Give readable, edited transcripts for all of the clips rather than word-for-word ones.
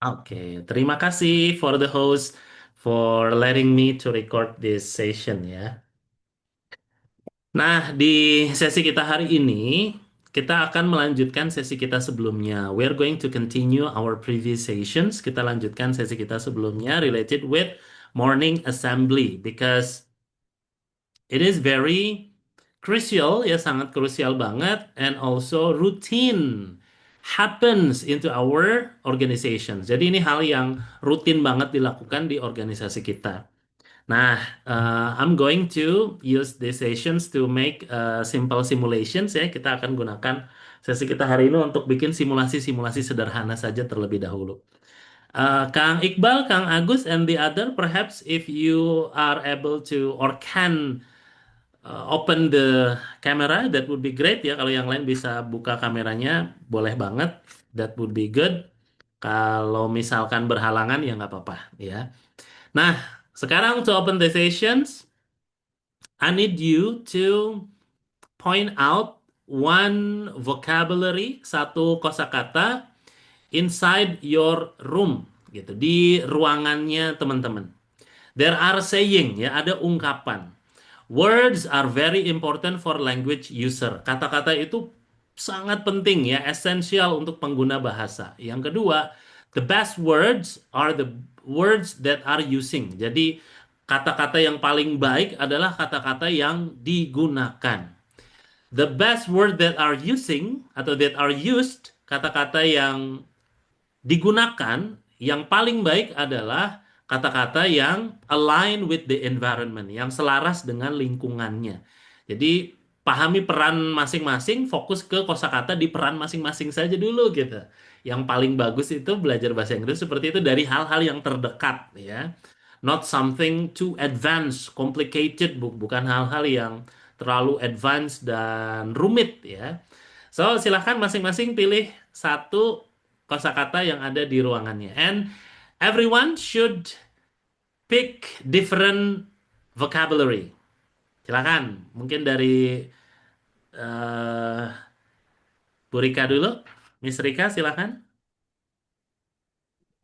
Oke, terima kasih for the host for letting me to record this session ya. Nah, di sesi kita hari ini, kita akan melanjutkan sesi kita sebelumnya. We're going to continue our previous sessions. Kita lanjutkan sesi kita sebelumnya related with morning assembly because it is very crucial ya, sangat krusial banget and also routine happens into our organization. Jadi ini hal yang rutin banget dilakukan di organisasi kita. Nah, I'm going to use these sessions to make simple simulations ya. Kita akan gunakan sesi kita hari ini untuk bikin simulasi-simulasi sederhana saja terlebih dahulu. Kang Iqbal, Kang Agus, and the other, perhaps if you are able to or can open the camera, that would be great ya. Kalau yang lain bisa buka kameranya, boleh banget. That would be good. Kalau misalkan berhalangan ya nggak apa-apa ya. Nah, sekarang to open the sessions, I need you to point out one vocabulary, satu kosakata inside your room, gitu, di ruangannya teman-teman. There are saying, ya, ada ungkapan. Words are very important for language user. Kata-kata itu sangat penting ya, esensial untuk pengguna bahasa. Yang kedua, the best words are the words that are using. Jadi kata-kata yang paling baik adalah kata-kata yang digunakan. The best word that are using atau that are used, kata-kata yang digunakan, yang paling baik adalah kata-kata yang align with the environment, yang selaras dengan lingkungannya. Jadi pahami peran masing-masing, fokus ke kosakata di peran masing-masing saja dulu gitu. Yang paling bagus itu belajar bahasa Inggris seperti itu dari hal-hal yang terdekat ya. Not something too advanced, complicated, bukan hal-hal yang terlalu advance dan rumit ya. So, silahkan masing-masing pilih satu kosakata yang ada di ruangannya. And everyone should pick different vocabulary. Silakan, mungkin dari eh Bu Rika dulu. Miss Rika, silakan.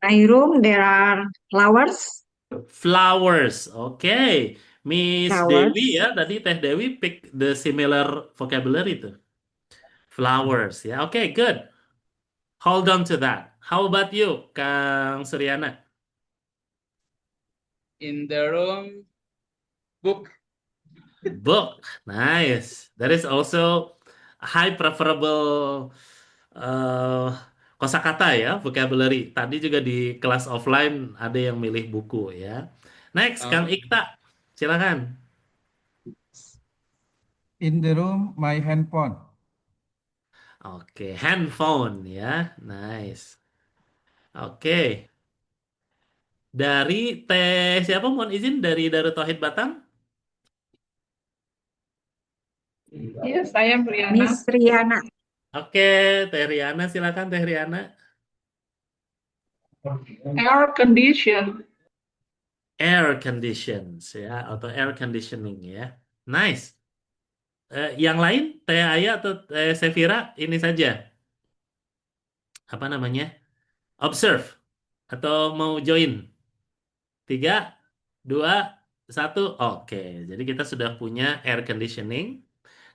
My room, there are flowers. Flowers, oke. Miss Dewi Flowers. ya, tadi Teh Dewi pick the similar vocabulary itu. Flowers ya, oke, good. Hold on to that. How about you, Kang Suryana? In the room, book. Book, nice. That is also a high preferable uh, kosakata ya, vocabulary. Tadi juga di kelas offline ada yang milih buku ya. Next, Kang Uh, Ikta, silakan. In the room, my handphone. Oke, handphone ya, nice. Oke, dari Teh siapa? Mohon izin dari Darut Tauhid Batam. Iya, saya Briana. Miss Riana. Oke, Teh Riana, silakan Teh Riana. Air condition. Air conditions ya, atau air conditioning ya. Nice. Yang lain, Teh Aya atau Teh Sevira, ini saja. Apa namanya? Observe. Atau mau join? Tiga, dua, satu. Oke, jadi kita sudah punya air conditioning.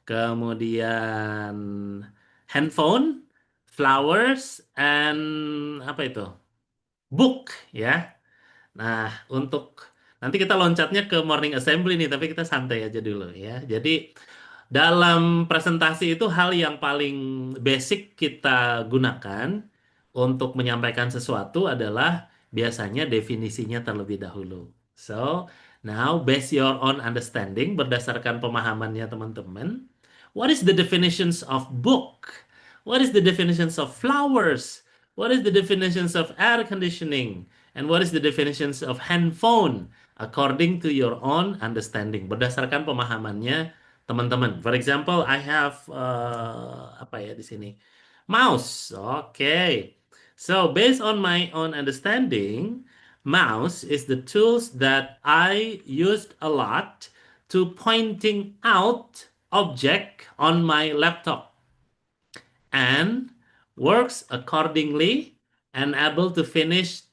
Kemudian handphone, flowers, and apa itu? Book ya. Nah, untuk nanti kita loncatnya ke morning assembly nih, tapi kita santai aja dulu ya. Jadi dalam presentasi itu hal yang paling basic kita gunakan untuk menyampaikan sesuatu adalah biasanya definisinya terlebih dahulu. So, now base your own understanding berdasarkan pemahamannya teman-teman. What is the definitions of book? What is the definitions of flowers? What is the definitions of air conditioning? And what is the definitions of handphone? According to your own understanding. Berdasarkan pemahamannya teman-teman. For example, I have apa ya di sini? Mouse. Okay. So based on my own understanding, mouse is the tools that I used a lot to pointing out object on my laptop and works accordingly and able to finish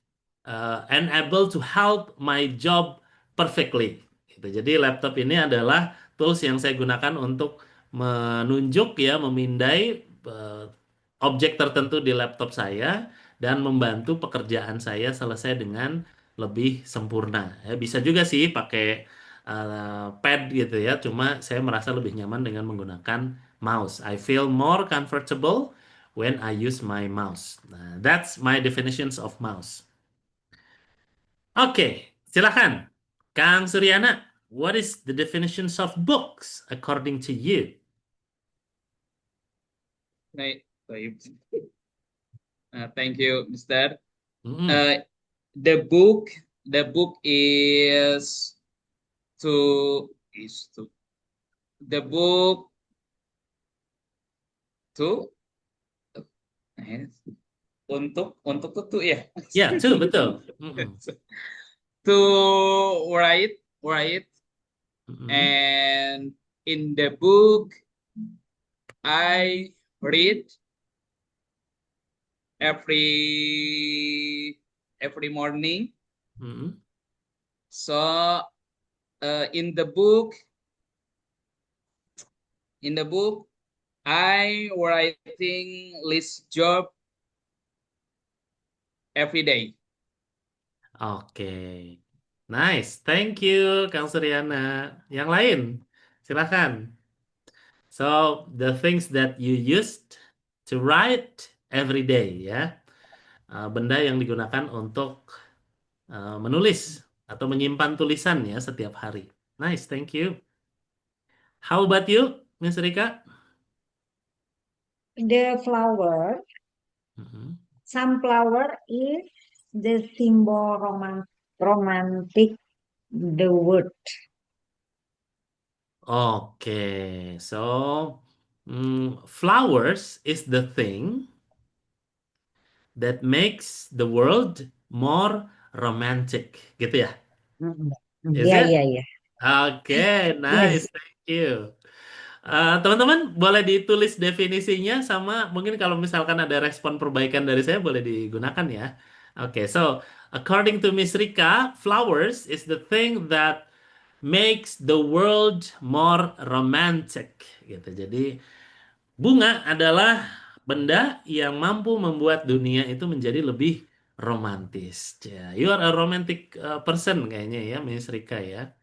and able to help my job perfectly. Gitu. Jadi laptop ini adalah tools yang saya gunakan untuk menunjuk ya, memindai objek tertentu di laptop saya dan membantu pekerjaan saya selesai dengan lebih sempurna. Ya, bisa juga sih pakai pad gitu ya, cuma saya merasa lebih nyaman dengan menggunakan mouse. I feel more comfortable when I use my mouse. Nah, that's my definitions of mouse. Oke, silakan. Kang Suryana, what is the definitions of books according to you? Baik, baik. Thank you, Mr. Mm-mm. The book is to the book to untuk itu ya. Ya, tuh betul. Mm-mm. To write Mm-mm. and in the book I read every morning. Mm-mm. So in the book I writing list job every day. Oke. Nice. Thank you, Kang Suryana. Yang lain, silakan. So, the things that you used to write every day, ya. Benda yang digunakan untuk menulis atau menyimpan tulisan ya setiap hari. Nice, thank you. How about you, Miss Rika? The flower, Mhm. sunflower is the symbol romantic, the word. Okay, so flowers is the thing that makes the world more romantic, gitu ya? Mm-mm. Is Ya, it? ya, ya. Okay, nice, Yes. thank you. Teman-teman boleh ditulis definisinya sama mungkin kalau misalkan ada respon perbaikan dari saya boleh digunakan ya. Oke, so according to Miss Rika, flowers is the thing that makes the world more romantic gitu. Jadi bunga adalah benda yang mampu membuat dunia itu menjadi lebih romantis. Ya, you are a romantic person kayaknya ya, Miss Rika ya.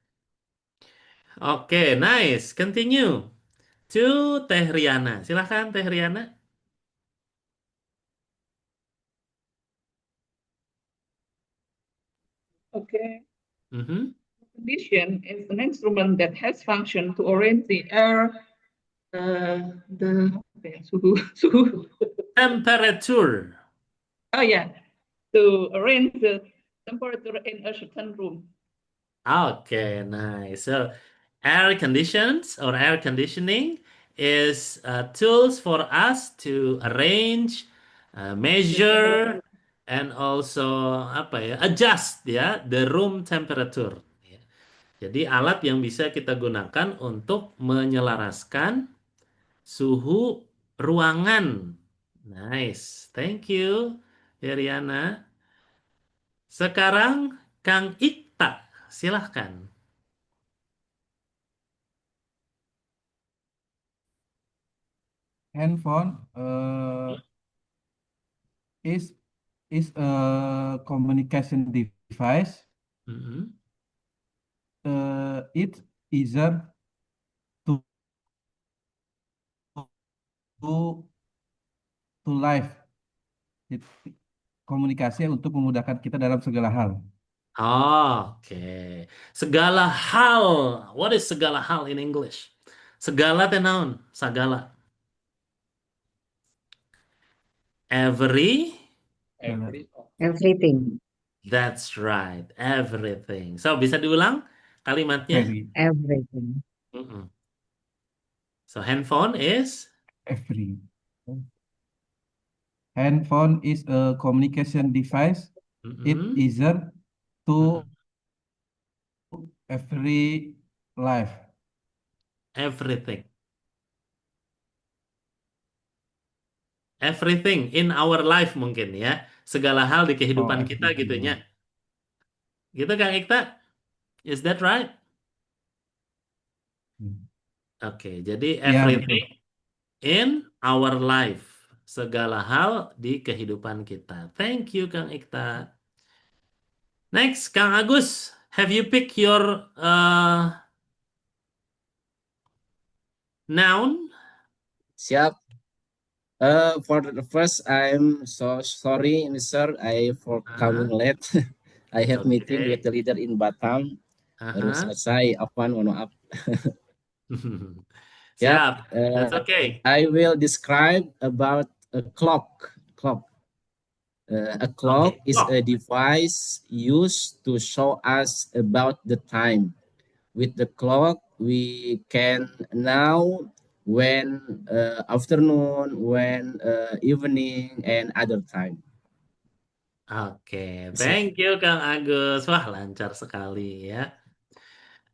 Oke, nice. Continue to Teh Riana. Silahkan Teh Riana. Okay. Mhm. Condition is an instrument that has function to arrange the air, the suhu. Temperature. Oh yeah, to arrange the temperature in a certain room. Okay, nice. So, air conditions or air conditioning is tools for us to arrange, The measure, temperature. and also apa ya, adjust ya the room temperature. Ya. Jadi alat yang bisa kita gunakan untuk menyelaraskan suhu ruangan. Nice, thank you, Riana. Sekarang Kang Ikta, silahkan. Handphone is a communication device. Mhm. It's easier to to live. It- Komunikasi untuk memudahkan kita dalam segala hal. Oke. Segala hal. What is segala hal in English? Segala teh naon? Sagala. Every. Segala. Everything. That's right. Everything. So, bisa diulang kalimatnya? Very, Everything. Mm-mm. So, handphone is? every. Handphone is a communication device. It Mm-mm. easier Mm-mm. to every life. Everything. Everything in our life mungkin ya. Segala hal di Oh, kehidupan kita everything. gitunya. Gitu Kang Ikta? Is that right? Hmm. Oke, jadi Ya, betul. everything in our life. Segala hal di kehidupan kita. Thank you Kang Ikta. Next, Kang Agus. Have you picked your noun? Siap. For the first, I'm so sorry, Mister. I for coming Uh, late. I it's have meeting with okay. the leader in Batam. Baru Uh-huh. selesai. Afwan, mohon maaf. Yep. Siap. That's okay. I will describe about a clock. Clock. A clock Okay. is a Clock. device used to show us about the time. With the clock, we can know when afternoon, when evening, and other time. Oke, That's it. thank you Kang Agus. Wah, lancar sekali ya.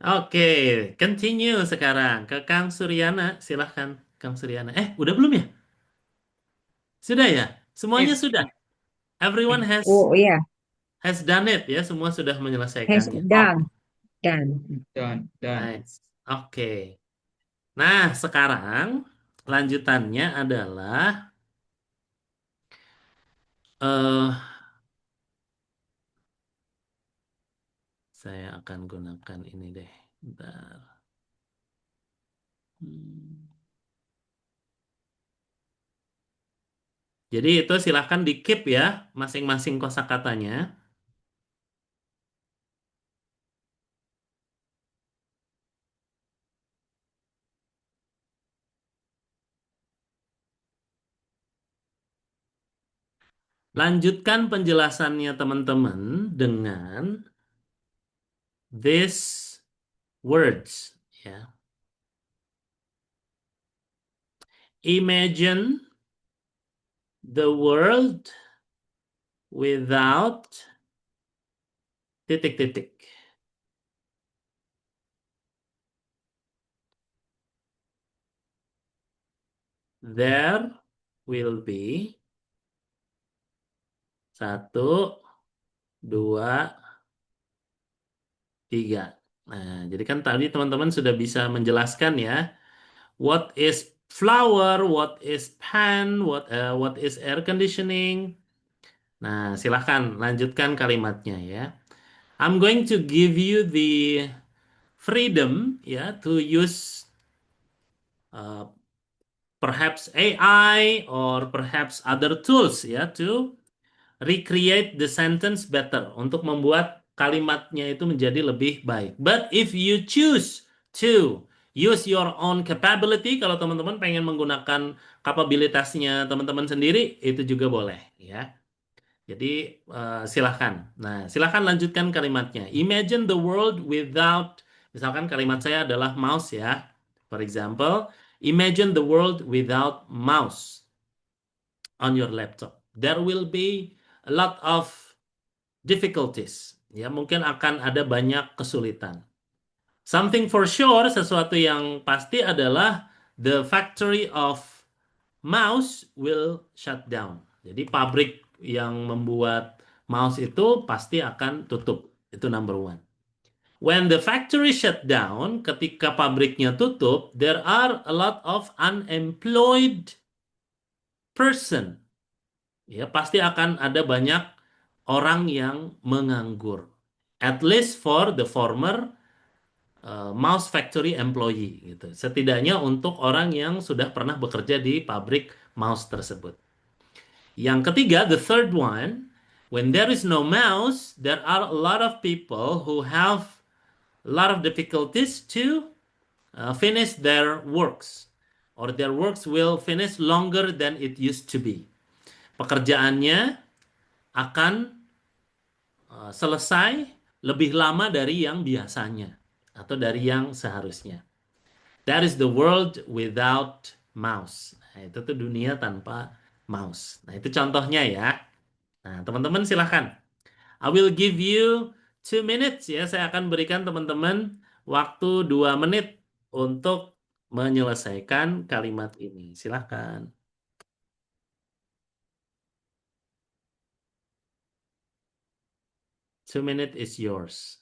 Oke, continue sekarang ke Kang Suryana. Silahkan Kang Suryana. Udah belum ya? Sudah ya? Semuanya Yes. sudah. Everyone Oh yeah, has done it ya. Semua sudah has menyelesaikannya. done, done. Done. Done. Nice. Oke. Nah, sekarang lanjutannya adalah eh saya akan gunakan ini deh. Bentar. Hmm. Jadi itu silahkan di-keep ya masing-masing kosakatanya. Lanjutkan penjelasannya teman-teman dengan these words ya. Imagine the world without titik-titik. There will be 1, 2, 3. Nah, jadi kan tadi teman-teman sudah bisa menjelaskan ya. What is flower? What is pan? What is air conditioning? Nah, silahkan lanjutkan kalimatnya ya. I'm going to give you the freedom ya to use uh, perhaps AI or perhaps other tools ya to recreate the sentence better untuk membuat kalimatnya itu menjadi lebih baik. But if you choose to use your own capability, kalau teman-teman pengen menggunakan kapabilitasnya teman-teman sendiri, itu juga boleh ya. Jadi silahkan. Nah, silahkan lanjutkan kalimatnya. Imagine the world without, misalkan kalimat saya adalah mouse ya. For example, imagine the world without mouse on your laptop. There will be a lot of difficulties. Ya, mungkin akan ada banyak kesulitan. Something for sure, sesuatu yang pasti adalah the factory of mouse will shut down. Jadi pabrik yang membuat mouse itu pasti akan tutup. Itu number one. When the factory shut down, ketika pabriknya tutup, there are a lot of unemployed person. Ya, pasti akan ada banyak orang yang menganggur. At least for the former mouse factory employee gitu. Setidaknya untuk orang yang sudah pernah bekerja di pabrik mouse tersebut. Yang ketiga, the third one, when there is no mouse, there are a lot of people who have a lot of difficulties to finish their works, or their works will finish longer than it used to be. Pekerjaannya akan selesai lebih lama dari yang biasanya atau dari yang seharusnya. That is the world without mouse. Nah, itu tuh dunia tanpa mouse. Nah, itu contohnya ya. Nah, teman-teman silahkan. I will give you 2 minutes ya. Saya akan berikan teman-teman waktu 2 menit untuk menyelesaikan kalimat ini. Silahkan. 2 minutes is yours.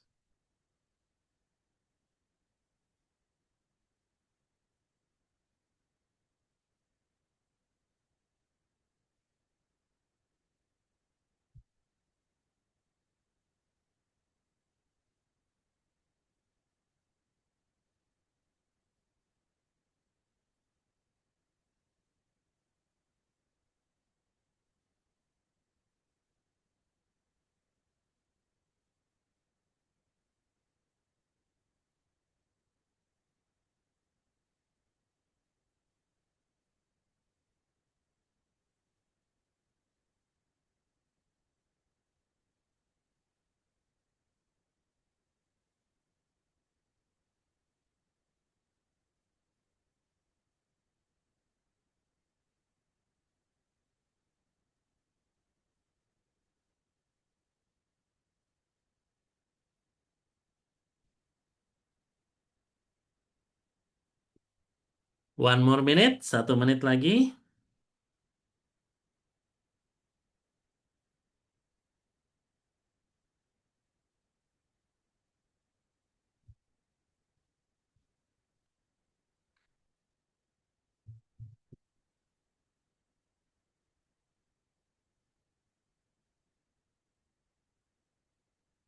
One more minute, 1 menit lagi.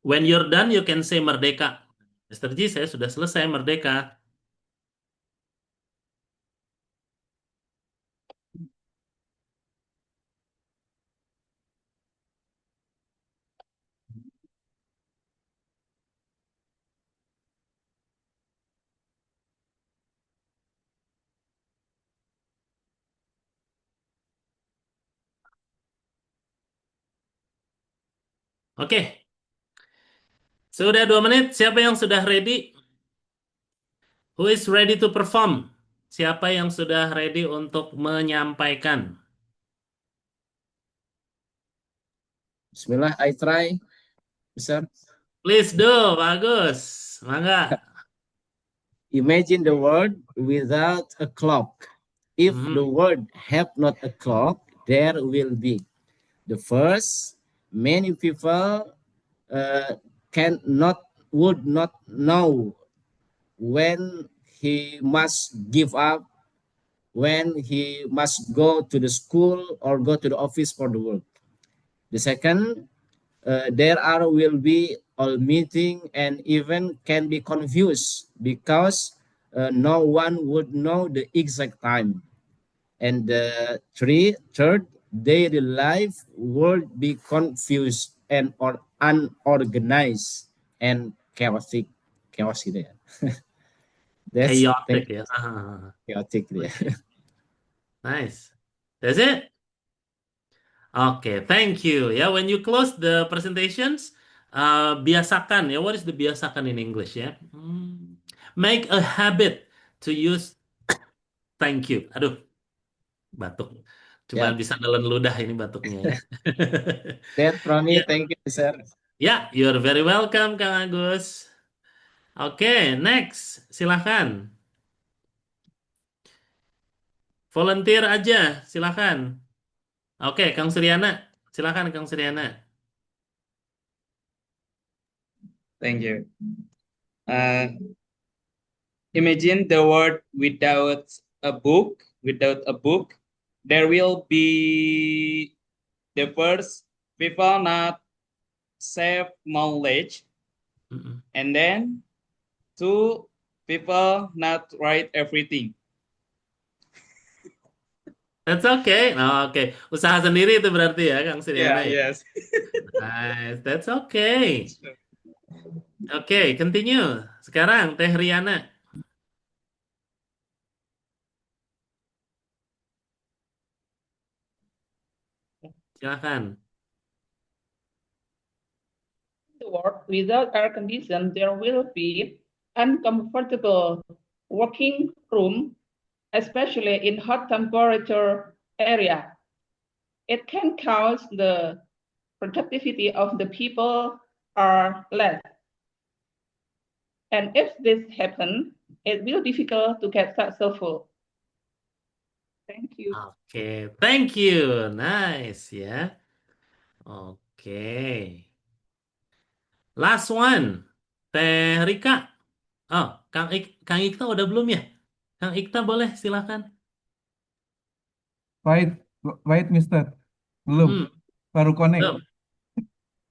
When you're done, you can say merdeka. Mr. G, saya sudah selesai merdeka. Oke, sudah 2 menit. Siapa yang sudah ready? Who is ready to perform? Siapa yang sudah ready untuk menyampaikan? Bismillah, I try, sir. Please do, bagus. Mangga. Imagine the world without a clock. If Mhm. the world have not a clock, there will be. The first, many people would not know when he must give up, when he must go to the school or go to the office for the work. The second, will be all meeting and even can be confused because no one would know the exact time. And third, daily life would be confused and or unorganized and chaotic. Chaos gitu ya. That's Chaotic thank ya. chaotic gitu ya. Nice. That's it. Okay, thank you. Ya, when you close the presentations, biasakan ya. What is the biasakan in English ya? Make a habit to use thank you. Aduh, batuk. Cuma Yeah, bisa nelen ludah ini batuknya ya. that from me. Ya, Thank you, sir. ya, you're very welcome, Kang Agus. Oke, next. Silahkan. Volunteer aja, silahkan. Oke, Kang Suryana. Silahkan, Kang Suryana. Thank you. Imagine the world without a book. Without a book, there will be the first people not save knowledge, Mm-mm. and then two people not write everything. That's okay. Oh, oke. Usaha sendiri itu berarti ya, Kang Suryana Yeah, ya. yes. Nice, that's okay. Oke, continue. Sekarang Teh Riana, silakan. The world without air condition, there will be uncomfortable working room, especially in hot temperature area. It can cause the productivity of the people are less. And if this happens, it will difficult to get successful. Thank you. Oke, thank you. Nice ya. Oke. Last one. Teh Rika. Oh, Kang Ikta udah belum ya? Kang Ikta boleh silakan. Wait, wait, Mister. Belum. Mm-mm. Baru connect. Belum.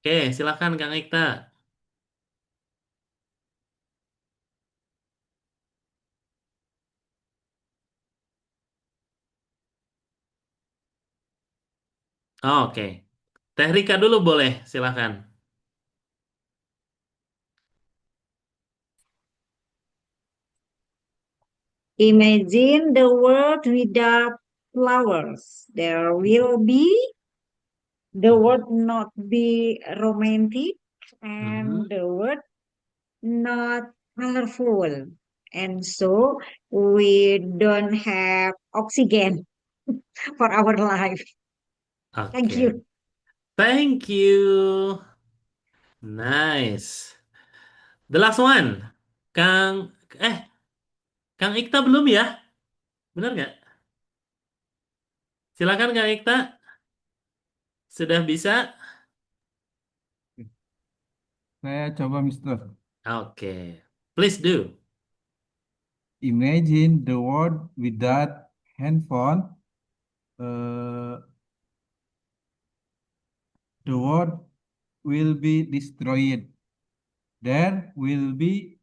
Oke, silakan Kang Ikta. Oke. Teh Rika dulu boleh, silakan. Imagine the world without flowers. There will be the world not be romantic Mhm. and the world not colorful. And so we don't have oxygen for our life. Thank Oke. you. Thank you. Nice. The last one. Kang, eh, Kang Ikta belum ya? Benar nggak? Silakan Kang Ikta. Sudah bisa? Saya coba, Mister. Oke. Please do. Imagine the world without handphone. Uh, the world will be destroyed. There will be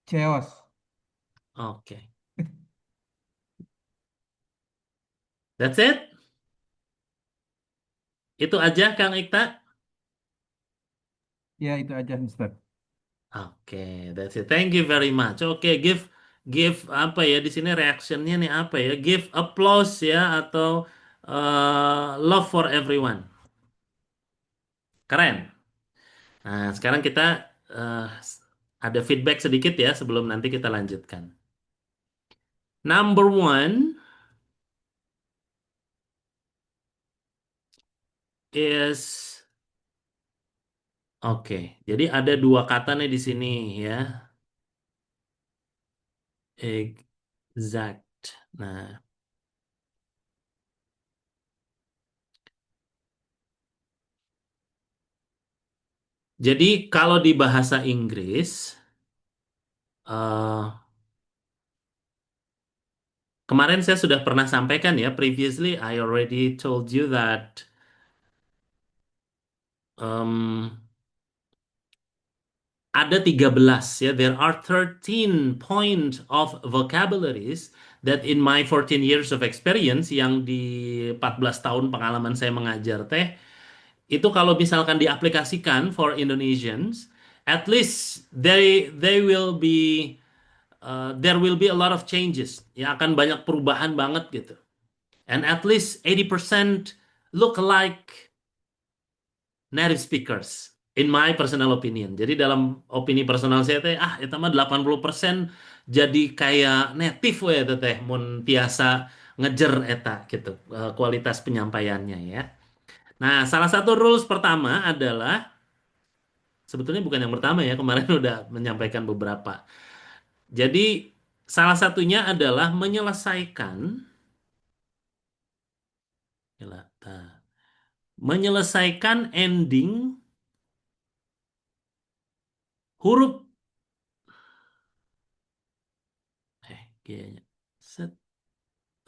chaos. Oke. That's it? Itu aja Kang Ikta? Ya, itu aja, Mister. Oke, that's it. Thank you very much. Oke, give apa ya di sini reactionnya nih apa ya? Give applause ya atau love for everyone. Keren. Nah, sekarang kita eh, ada feedback sedikit ya sebelum nanti kita lanjutkan. Number one is oke. Jadi ada dua kata nih di sini ya. Exact. Nah, jadi kalau di bahasa Inggris eh kemarin saya sudah pernah sampaikan ya, previously I already told you that um, ada 13 ya, there are 13 point of vocabularies that in my 14 years of experience yang di 14 tahun pengalaman saya mengajar teh, itu kalau misalkan diaplikasikan for Indonesians, at least they will be there will be a lot of changes. Ya akan banyak perubahan banget gitu. And at least 80% look like native speakers in my personal opinion. Jadi dalam opini personal saya teh itu mah 80% jadi kayak native we teh mun tiasa ngejer eta gitu kualitas penyampaiannya ya. Nah, salah satu rules pertama adalah sebetulnya bukan yang pertama ya, kemarin udah menyampaikan beberapa. Jadi salah satunya adalah menyelesaikan ending huruf kayaknya. Set.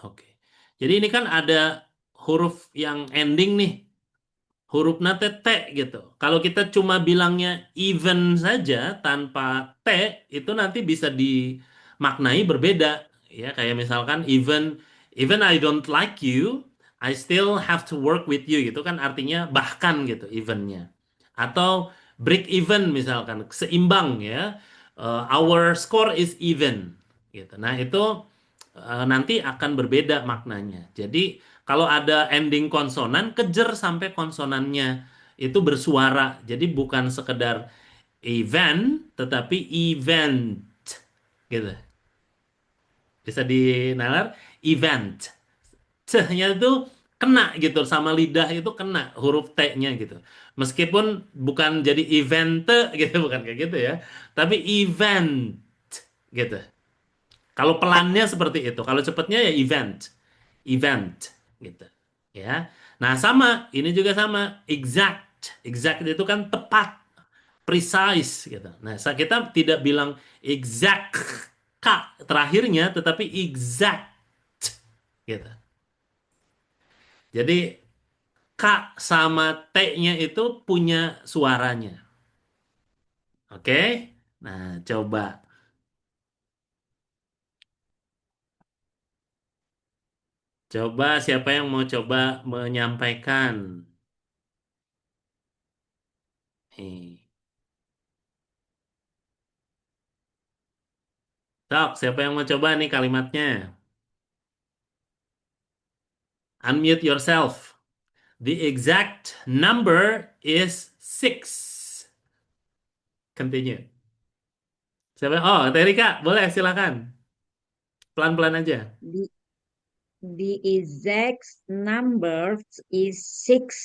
Oke. Jadi ini kan ada huruf yang ending nih. Huruf nate T gitu. Kalau kita cuma bilangnya even saja tanpa T, itu nanti bisa dimaknai berbeda. Ya, kayak misalkan even I don't like you, I still have to work with you gitu kan artinya bahkan gitu evennya. Atau break even misalkan seimbang ya. Our score is even gitu. Nah, itu nanti akan berbeda maknanya. Jadi kalau ada ending konsonan, kejar sampai konsonannya itu bersuara. Jadi bukan sekedar event, tetapi event. Gitu. Bisa dinalar, event. C-nya itu kena gitu, sama lidah itu kena huruf T-nya gitu. Meskipun bukan jadi event gitu, bukan kayak gitu ya. Tapi event gitu. Kalau pelannya seperti itu, kalau cepatnya ya event gitu ya. Nah sama ini juga sama exact itu kan tepat precise gitu. Nah, kita tidak bilang exact k terakhirnya, tetapi exact gitu. Jadi k sama t-nya itu punya suaranya. Oke? Nah, coba. Coba siapa yang mau coba menyampaikan? Nih. Sok, siapa yang mau coba nih kalimatnya? Unmute yourself. The exact number is six. Continue. Siapa? Oh, Terika, boleh silakan. Pelan-pelan aja. The, the exact number is six.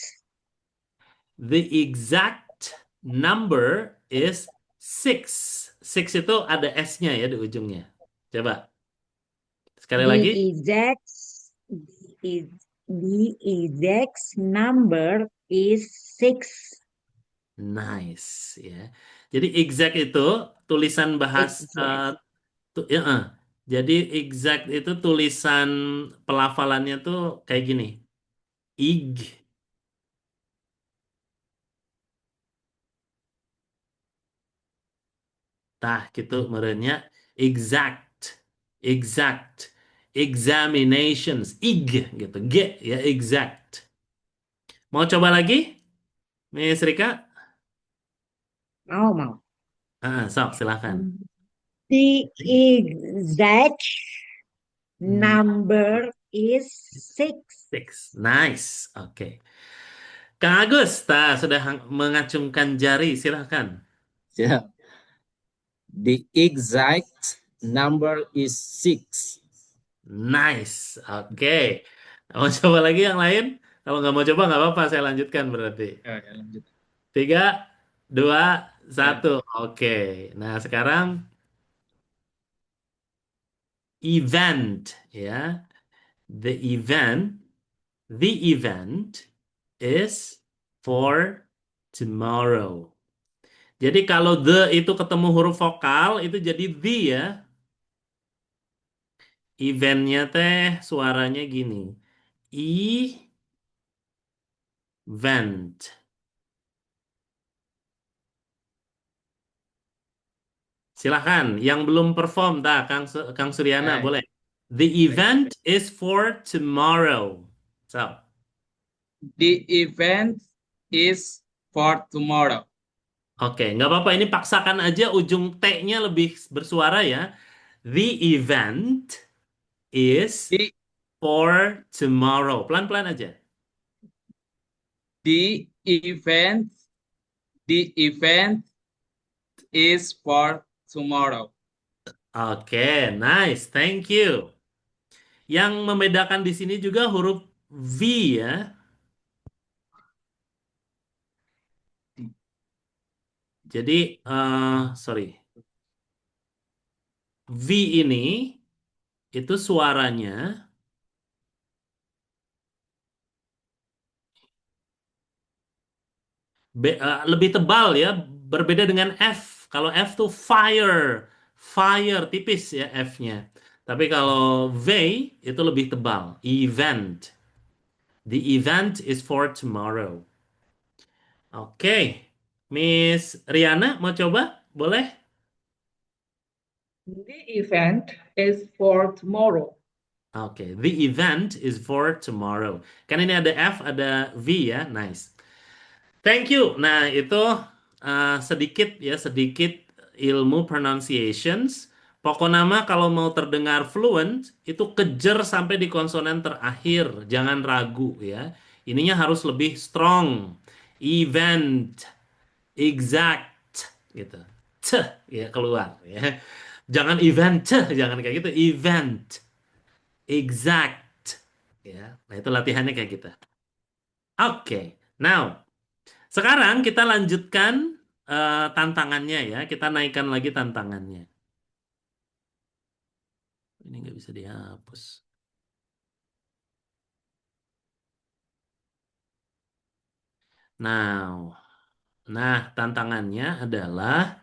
The exact number is six. Six itu ada S-nya ya di ujungnya. Coba. Sekali lagi. The exact is the exact number is six. Nice ya. Jadi exact itu tulisan Exact. ya, jadi exact itu tulisan pelafalannya tuh kayak gini. Ig. Tah gitu merenya exact. Exact. Examinations. Ig gitu. G ya exact. Mau coba lagi? Miss Rika? Mau. Sok silahkan. The exact Hmm, number is six. six. Nice. Oke. Kang Agus, sudah mengacungkan jari, silahkan. Yeah. The exact number is six. Nice. Oke. Mau coba lagi yang lain? Kalau nggak mau coba nggak apa-apa, saya lanjutkan berarti. Ya, ya, lanjut. Tiga, dua, Ya. satu. Oke. Nah, sekarang event ya. The event, the event is for tomorrow. Jadi kalau the itu ketemu huruf vokal itu jadi the ya. Eventnya teh suaranya gini. Event. Silahkan, yang belum perform, Kang Suryana Ya, boleh. The baik, event baik. is for tomorrow. So, The event is for tomorrow. oke, nggak apa-apa. Ini paksakan aja ujung T-nya lebih bersuara ya. The event is The for tomorrow. Pelan-pelan aja. the event the event is for tomorrow. Oke, nice. Thank you. Yang membedakan di sini juga huruf V ya. Jadi, sorry. V ini itu suaranya lebih tebal ya, berbeda dengan F. Kalau F tuh fire, fire tipis ya F-nya. Tapi kalau V itu lebih tebal, event. The event is for tomorrow. Oke, Miss Riana mau coba? Boleh? The event is for tomorrow. Oke, the event is for tomorrow. Kan ini ada F, ada V ya, nice. Thank you. Nah, itu sedikit ya, sedikit ilmu pronunciations. Pokok nama kalau mau terdengar fluent, itu kejar sampai di konsonan terakhir. Jangan ragu ya. Ininya harus lebih strong. Event, exact, gitu. C ya keluar ya. Jangan event, jangan kayak gitu. Event, exact. Ya, nah itu latihannya kayak gitu. Oke, now sekarang kita lanjutkan tantangannya ya. Kita naikkan lagi tantangannya. Ini nggak bisa dihapus. Now, Nah, tantangannya adalah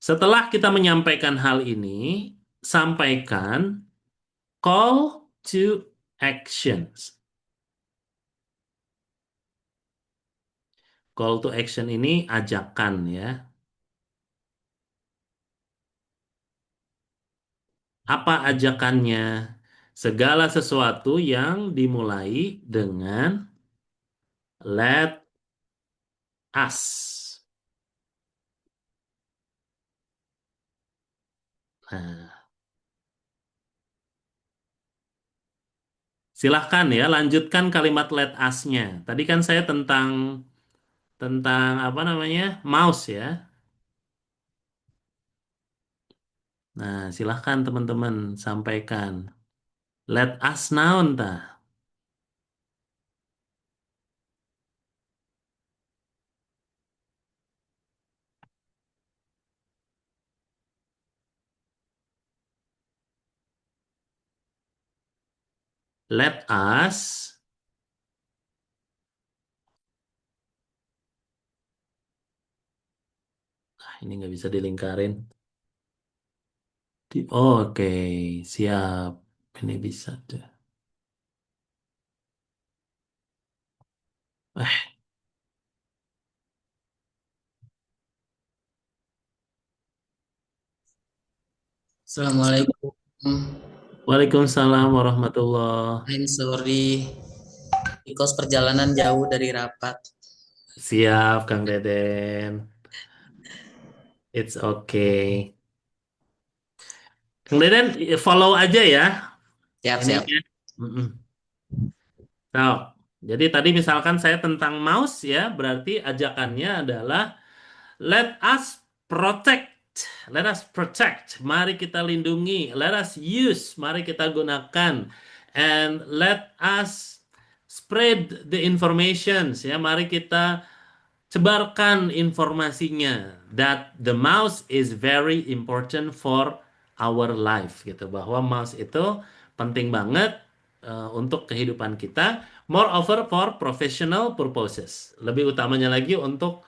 setelah kita menyampaikan hal ini, sampaikan call to actions. Call to action ini ajakan ya. Apa ajakannya? Segala sesuatu yang dimulai dengan let us. Nah, silahkan ya, lanjutkan kalimat let us-nya. Tadi kan saya tentang apa namanya? Mouse ya. Nah, silahkan teman-teman sampaikan. Let us now entah. Let us. Ini nggak bisa dilingkarin. Oke, siap. Ini bisa tuh. Eh, Assalamualaikum. Waalaikumsalam warahmatullah. I'm sorry, because perjalanan jauh dari rapat. Siap, Kang Deden. It's okay. Kang Deden, follow aja ya. Siap. Ininya. Mm-mm. So, jadi tadi misalkan saya tentang mouse ya, berarti ajakannya adalah let us protect. Let us protect. Mari kita lindungi. Let us use. Mari kita gunakan. And let us spread the informations. Ya, mari kita sebarkan informasinya. That the mouse is very important for our life. Gitu. Bahwa mouse itu penting banget untuk kehidupan kita. Moreover for professional purposes. Lebih utamanya lagi untuk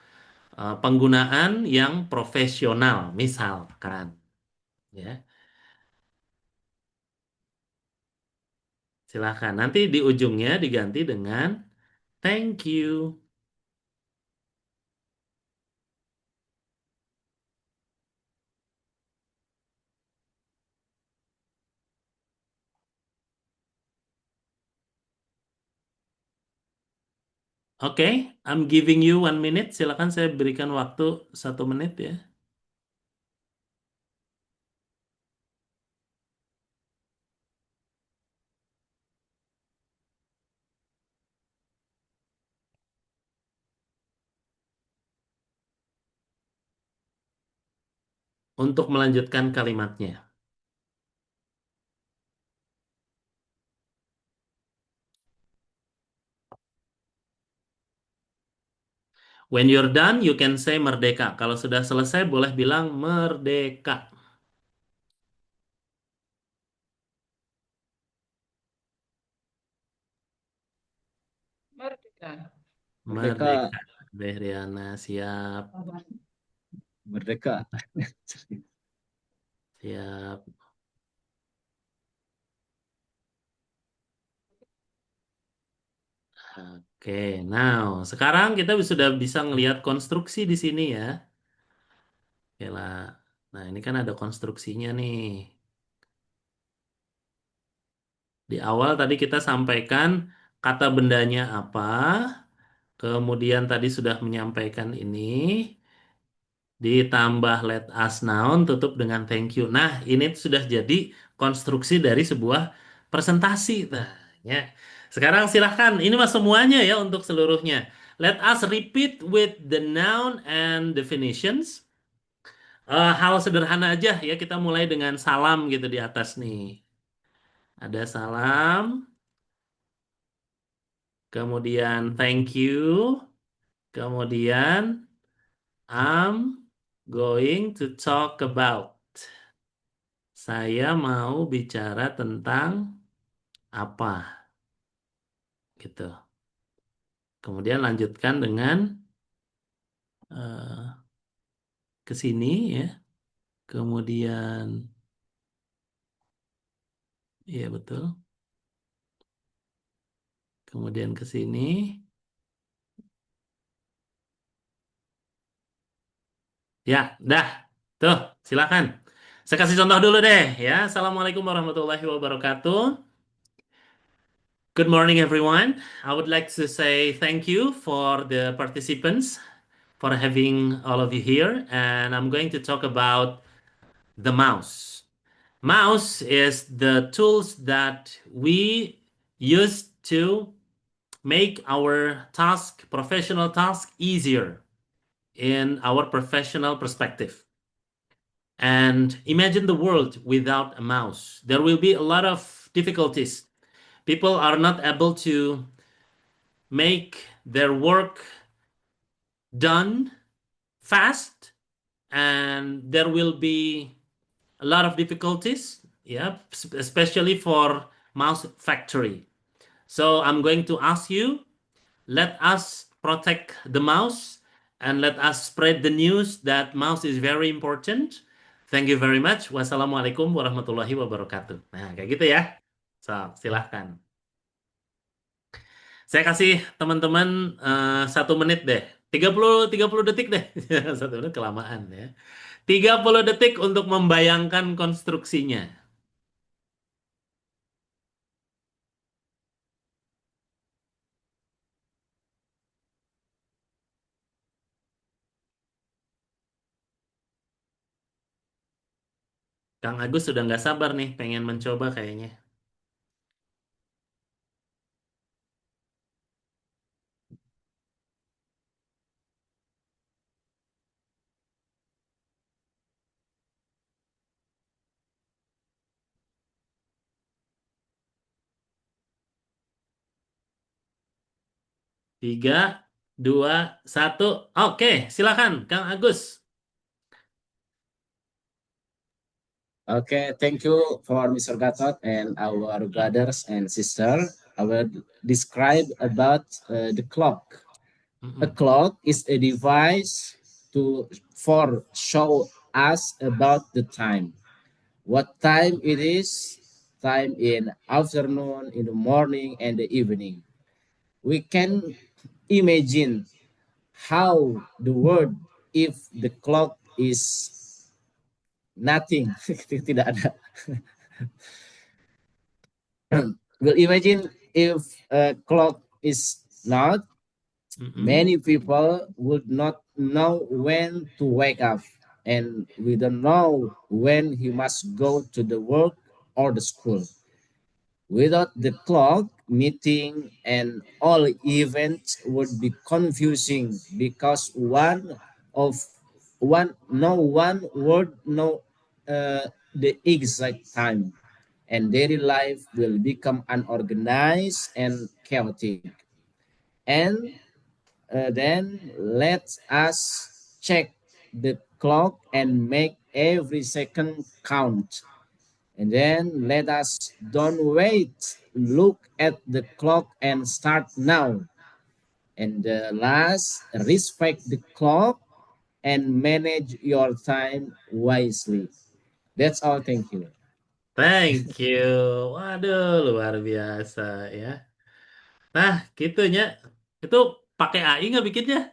penggunaan yang profesional, misalkan, ya. Silahkan. Nanti di ujungnya diganti dengan thank you. Oke, I'm giving you 1 minute. Silakan saya berikan waktu 1 menit ya. Untuk melanjutkan kalimatnya. When you're done, you can say merdeka. Kalau sudah selesai, boleh bilang merdeka. Merdeka. Merdeka, Merdeka. Behriana, siap. merdeka. Siap. Oke, now sekarang kita sudah bisa ngelihat konstruksi di sini ya. Oke lah. Nah, ini kan ada konstruksinya nih. Di awal tadi kita sampaikan kata bendanya apa, kemudian tadi sudah menyampaikan ini, ditambah let us noun, tutup dengan thank you. Nah, ini sudah jadi konstruksi dari sebuah presentasi. Nah, ya. Sekarang silahkan, ini mas semuanya ya untuk seluruhnya. Let us repeat with the noun and definitions. Hal sederhana aja ya, kita mulai dengan salam gitu di atas nih. Ada salam, kemudian thank you, kemudian I'm going to talk about. Saya mau bicara tentang apa gitu. Kemudian lanjutkan dengan eh, ke sini ya. Kemudian, iya betul. Kemudian ke sini. Ya, dah. Tuh, silakan. Saya kasih contoh dulu deh ya. Assalamualaikum warahmatullahi wabarakatuh. Good morning, everyone. I would like to say thank you for the participants for having all of you here. And I'm going to talk about the mouse. Mouse is the tools that we use to make our task, professional task, easier in our professional perspective. And imagine the world without a mouse. There will be a lot of difficulties. People are not able to make their work done fast, and there will be a lot of difficulties, yeah, especially for mouse factory. So I'm going to ask you, let us protect the mouse and let us spread the news that mouse is very important. Thank you very much. Wassalamualaikum warahmatullahi wabarakatuh. Nah, kayak gitu ya. So, silahkan. Saya kasih teman-teman 1 menit deh. 30 detik deh. 1 menit kelamaan ya. 30 detik untuk membayangkan konstruksinya. Kang Agus sudah nggak sabar nih, pengen mencoba kayaknya. Tiga, dua, satu. Oke, silakan, Kang Agus. Okay, thank you for Mr. Gatot and our brothers and sisters. I will describe about the clock. A clock is a device for show us about the time. What time it is, time in afternoon, in the morning, and the evening. We can imagine how the world if the clock is nothing, tidak ada. Well, imagine if a clock is not, many people would not know when to wake up, and we don't know when he must go to the work or the school. Without the clock, meeting and all events would be confusing because of no one would know the exact time, and daily life will become unorganized and chaotic. And then let us check the clock and make every second count. And then let us don't wait, look at the clock and start now. And last, respect the clock and manage your time wisely. That's all. Thank you. Thank you. Waduh, luar biasa ya. Nah, gitunya. Itu pakai AI nggak bikinnya?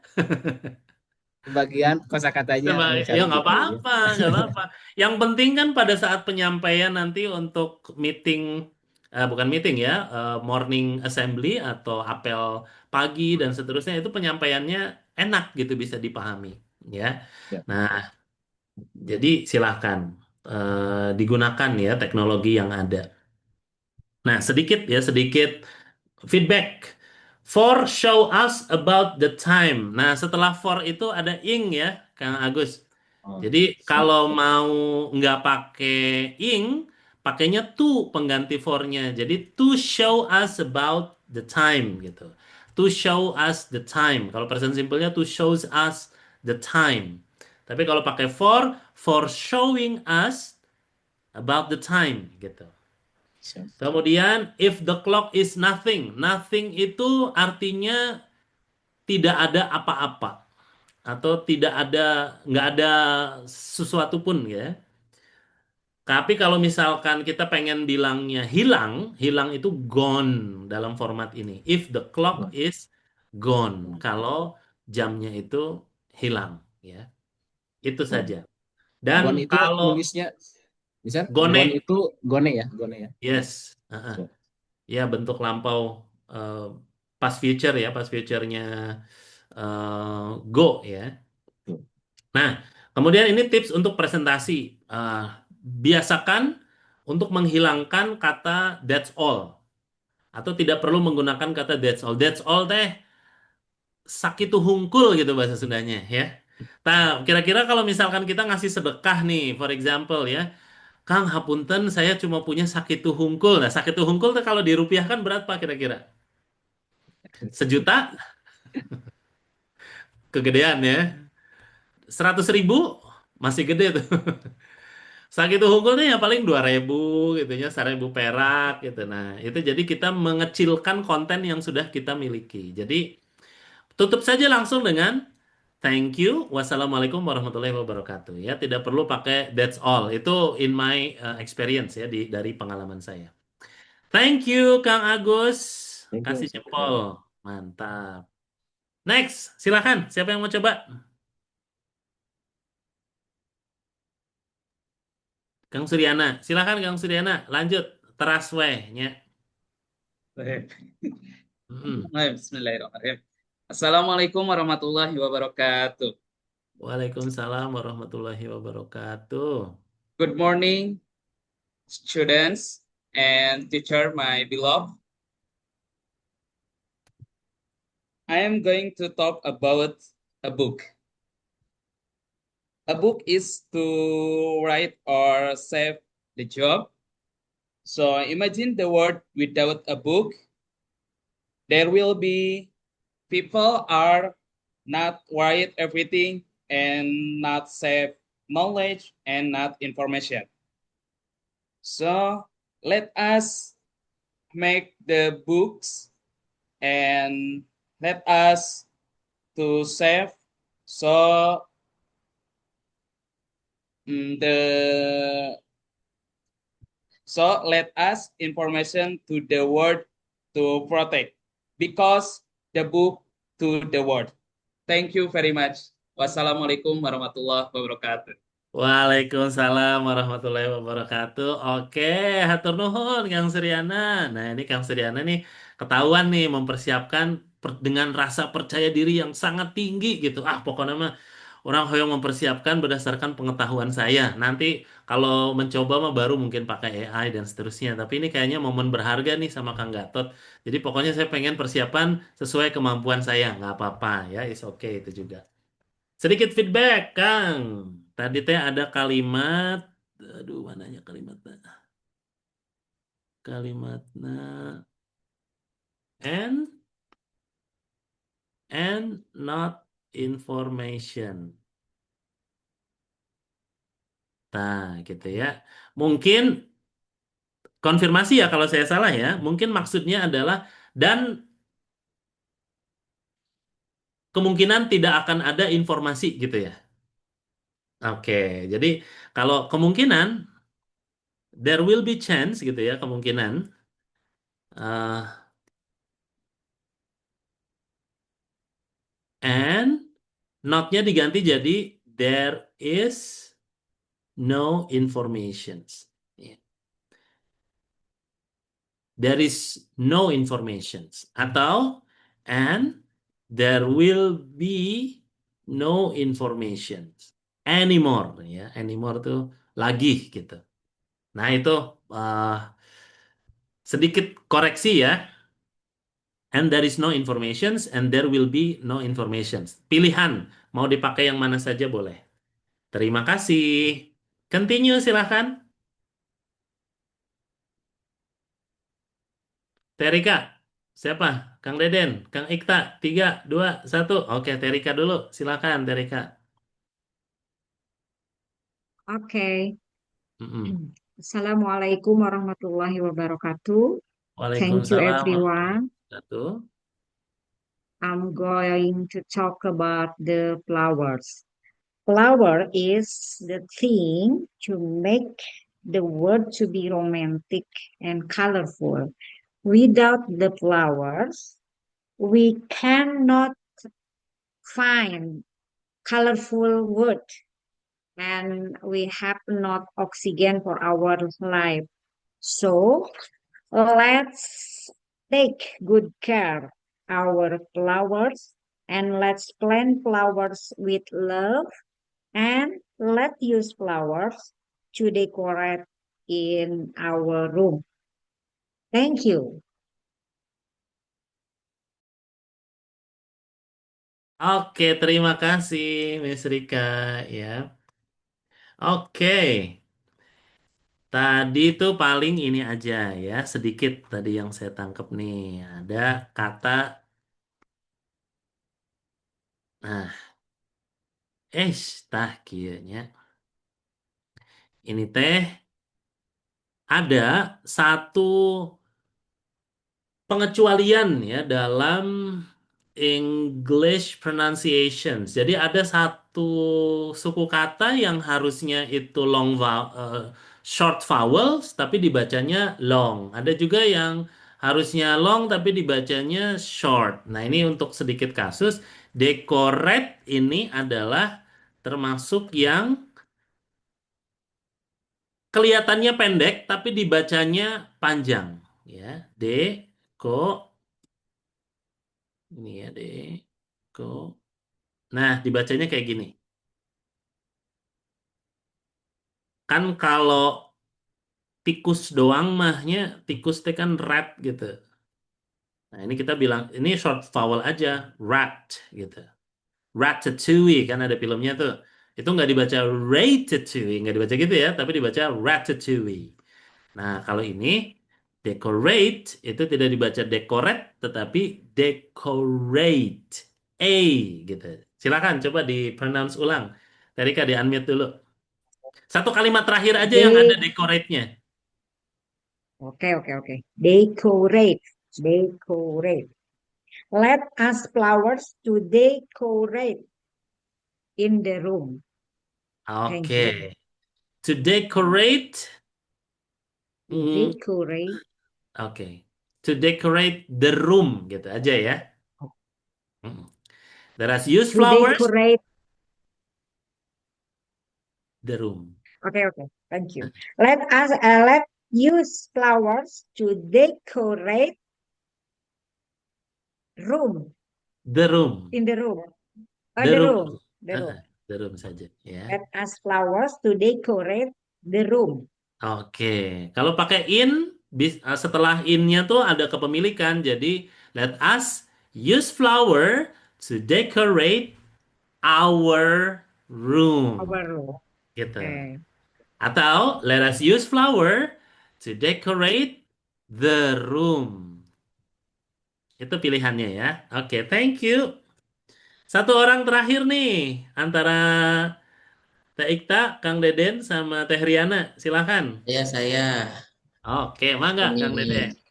Bagian kosakatanya Coba, ya cari nggak dulu ya. apa-apa, nggak apa-apa. Yang penting kan pada saat penyampaian nanti untuk meeting, bukan meeting ya, morning assembly atau apel pagi dan seterusnya itu penyampaiannya enak gitu bisa dipahami, ya. Ya. Nah, jadi silahkan digunakan ya teknologi yang ada. Nah, sedikit feedback. For show us about the time. Nah, setelah for itu ada ing ya, Kang Agus. Oh, Jadi siap. kalau mau nggak pakai ing, pakainya to pengganti for-nya. Jadi to show us about the time gitu. To show us the time. Kalau present simple-nya to shows us the time. Tapi kalau pakai for showing us about the time gitu. Siap. Kemudian if the clock is nothing. Nothing itu artinya tidak ada apa-apa. atau nggak ada sesuatu pun ya. Tapi kalau misalkan kita pengen bilangnya hilang, hilang itu gone dalam format ini. If the clock is gone, kalau jamnya itu hilang, ya. Itu Gone. saja. Gone Dan itu kalau nulisnya, misal gone gone, itu gone ya, gone ya. yes, ya bentuk lampau eh, past future ya, past future-nya go ya. Nah, kemudian ini tips untuk presentasi. Biasakan untuk menghilangkan kata that's all atau tidak perlu menggunakan kata that's all. That's all teh sakitu hungkul gitu bahasa Sundanya ya. Nah, kira-kira kalau misalkan kita ngasih sedekah nih, for example ya, Kang hapunten saya cuma punya sakitu hungkul. Nah, sakitu hungkul teh kalau dirupiahkan berapa kira-kira? 1 juta? Kegedean ya. 100.000? Masih gede tuh. Sakitu hukulnya ya paling 2.000 gitu ya, 1.000 perak gitu. Nah, itu jadi kita mengecilkan konten yang sudah kita miliki. Jadi tutup saja langsung dengan thank you, wassalamualaikum warahmatullahi wabarakatuh. Ya, tidak perlu pakai that's all. Itu in my experience ya dari pengalaman saya. Thank you Kang Agus. Thank you, Kasih Ustaz. jempol. Mantap. Next, silakan. Siapa yang mau coba? Kang Suryana. Silakan Kang Suryana. Lanjut. Teras weh nya. Baik. Mm-mm. Baik, Bismillahirrahmanirrahim. Assalamualaikum warahmatullahi wabarakatuh. Waalaikumsalam warahmatullahi wabarakatuh. Good morning, students and teacher, my beloved. I am going to talk about a book. A book is to write or save the job. So imagine the world without a book. There will be people are not write everything and not save knowledge and not information. So let us make the books and let us to save so the so let us information to the world to protect because the book to the world. Thank you very much. Wassalamualaikum warahmatullahi wabarakatuh. Waalaikumsalam warahmatullahi wabarakatuh. Oke, hatur nuhun Kang Suryana. Nah, ini Kang Suryana nih ketahuan nih mempersiapkan dengan rasa percaya diri yang sangat tinggi gitu. Ah, pokoknya mah orang hoyong mempersiapkan berdasarkan pengetahuan saya. Nanti kalau mencoba mah baru mungkin pakai AI dan seterusnya. Tapi ini kayaknya momen berharga nih sama Kang Gatot. Jadi pokoknya saya pengen persiapan sesuai kemampuan saya. Nggak apa-apa ya, is okay itu juga. Sedikit feedback, Kang. Tadi teh ada kalimat, aduh mananya kalimatnya? Kalimatnya and not information. Nah, gitu ya. Mungkin konfirmasi ya kalau saya salah ya. Mungkin maksudnya adalah dan kemungkinan tidak akan ada informasi gitu ya. Oke, jadi kalau kemungkinan there will be chance gitu ya, kemungkinan uh, and not-nya diganti jadi there is no information. There is no information. Atau and there will be no information anymore ya. Anymore tuh lagi gitu. Nah, itu uh, sedikit koreksi ya. And there is no information and there will be no information. Pilihan mau dipakai yang mana saja boleh. Terima kasih. Continue silahkan. Terika, siapa? Kang Deden, Kang Ikta, 3, 2, 1. Oke, Terika dulu. Silakan, Terika. Okay. Mm-mm. Assalamualaikum warahmatullahi wabarakatuh. Thank you Waalaikumsalam everyone. warahmatullahi wabarakatuh. I'm going to talk about the flowers. Flower is the thing to make the world to be romantic and colorful. Without the flowers, we cannot find colorful wood and we have not oxygen for our life. So let's take good care our flowers and let's plant flowers with love and let's use flowers to decorate in our room. Thank you. Oke, terima kasih, Miss Rika. Ya, oke. Tadi itu paling ini aja ya, sedikit tadi yang saya tangkap nih. Ada kata, nah, tah kieu nya. Ini teh ada satu pengecualian ya dalam English pronunciations. Jadi ada satu suku kata yang harusnya itu short vowels tapi dibacanya long. Ada juga yang harusnya long tapi dibacanya short. Nah, ini untuk sedikit kasus decorate ini adalah termasuk yang kelihatannya pendek tapi dibacanya panjang ya. Ko ini ya ko. Nah, dibacanya kayak gini. Kan kalau tikus doang mahnya tikus teh kan rat gitu. Nah, ini kita bilang ini short vowel aja, rat gitu. Ratatouille kan ada filmnya tuh. Itu nggak dibaca ratatouille, nggak dibaca gitu ya, tapi dibaca ratatouille. Nah, kalau ini decorate itu tidak dibaca decorate tetapi decorate. A gitu. Silakan coba di pronounce ulang. Terika di unmute dulu. Satu kalimat terakhir aja yang ada De decorate-nya. okay. Decorate, decorate. Let us flowers to decorate in the room. Thank you. Oke. To decorate. To Hmm, decorate, oke. To decorate the room gitu aja ya. Hmm. Let us use to flowers decorate. the room. Okay. Thank you. Let use flowers to decorate room The room. in the room. The The room. room. The room. The room saja ya. Let us flowers to decorate the room. Oke, kalau pakai in setelah in-nya tuh ada kepemilikan. Jadi let us use flower to decorate our room. Our room. Gitu. Okay. Atau let us use flower to decorate the room. Itu pilihannya ya. Oke, thank you. Satu orang terakhir nih antara Teh Ikta, Kang Deden sama Teh Riana. Silakan. Ya, saya Oke, mangga Kang Deden. ini.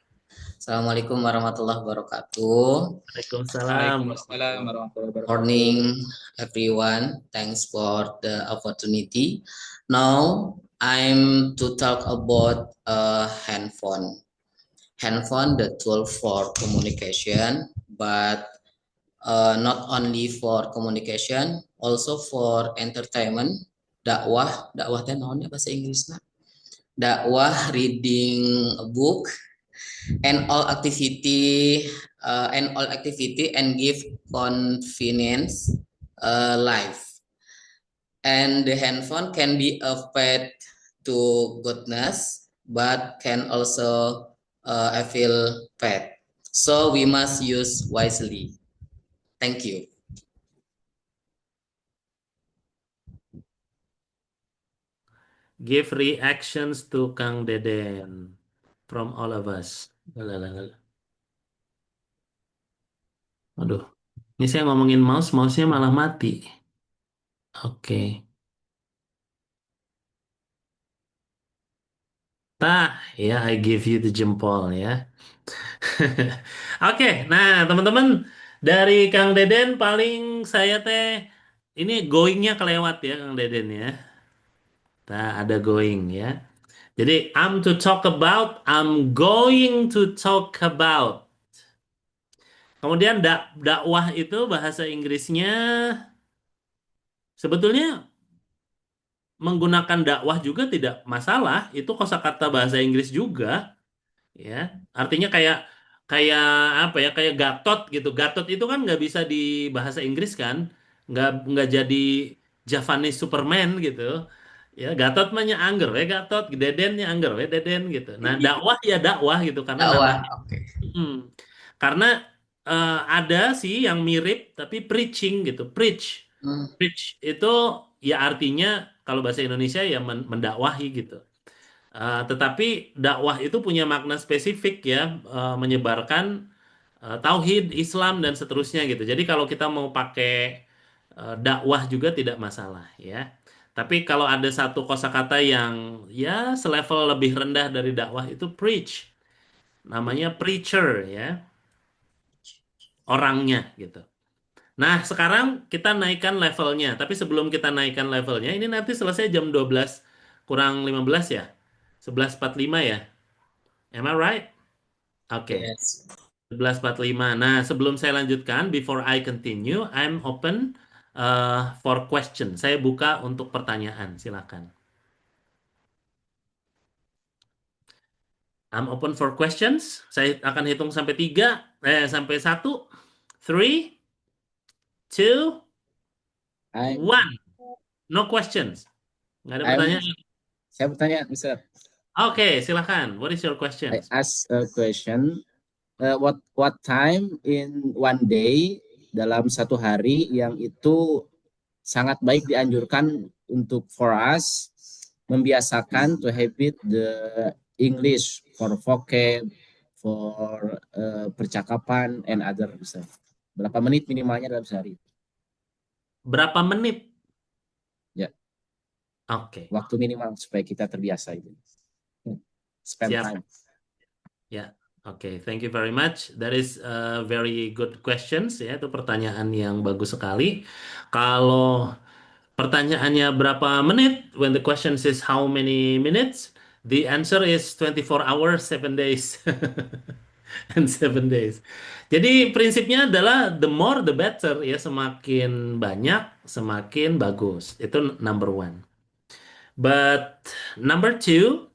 Assalamualaikum warahmatullahi wabarakatuh. Waalaikumsalam. Waalaikumsalam warahmatullahi wabarakatuh. Morning, everyone. Thanks for the opportunity. Now, I'm to talk about handphone. Handphone, the tool for communication, but not only for communication, also for entertainment. Dakwah teh naon ya bahasa Inggrisna? Dakwah, reading a book, and all activity and give convenience life. And the handphone can be a pet to goodness, but can also feel pet. So we must use wisely. Thank you. Give reactions to Kang Deden from all of us. Aduh, ini saya ngomongin mouse-nya malah mati. Oke. Ya, I give you the jempol ya. Oke, nah teman-teman, Dari Kang Deden paling saya teh ini going-nya kelewat ya Kang Deden ya. Nah, ada going ya. Jadi I'm going to talk about. Kemudian dakwah itu bahasa Inggrisnya sebetulnya menggunakan dakwah juga tidak masalah. Itu kosakata bahasa Inggris juga. Ya, artinya kayak kayak apa ya, kayak Gatot gitu. Gatot itu kan nggak bisa di bahasa Inggris kan, nggak jadi Javanese Superman gitu. Ya, Gatot mah nya angger we Gatot, Deden nya angger we Deden gitu. Nah, dakwah ya dakwah gitu karena Dakwah. namanya. Oke. Hmm. Karena ada sih yang mirip tapi preaching gitu, preach. Hmm. Preach itu ya artinya kalau bahasa Indonesia ya mendakwahi gitu. Tetapi dakwah itu punya makna spesifik ya, menyebarkan tauhid, Islam dan seterusnya gitu. Jadi kalau kita mau pakai dakwah juga tidak masalah ya. Tapi kalau ada satu kosakata yang ya selevel lebih rendah dari dakwah itu preach, namanya preacher ya, orangnya gitu. Nah, sekarang kita naikkan levelnya. Tapi sebelum kita naikkan levelnya, ini nanti selesai jam 12 kurang 15 ya. 11.45 ya. Am I right? Oke, Yes. 11.45. Nah, sebelum saya lanjutkan, before I continue, I'm open for question. Saya buka untuk pertanyaan, silakan. I'm open for questions. Saya akan hitung sampai sampai 1, 3, 2, I'm 1. No questions. Nggak ada I'm pertanyaan. saya bertanya, Mister. Oke, silakan. What is your I questions? ask a question. What time in one day dalam satu hari yang itu sangat baik dianjurkan untuk for us membiasakan to habit the English for vocab, for percakapan and other misalnya. Berapa menit minimalnya dalam sehari? Berapa menit? Ya, Oke, waktu minimal supaya kita terbiasa itu. Spend siap. time. Ya, oke. Thank you very much. That is very good questions ya. Itu pertanyaan yang bagus sekali. Kalau pertanyaannya berapa menit, when the question is how many minutes, the answer is 24 hours, 7 days. And 7 days. Jadi prinsipnya adalah the more the better ya. Semakin banyak, semakin bagus. Itu number one. But number two,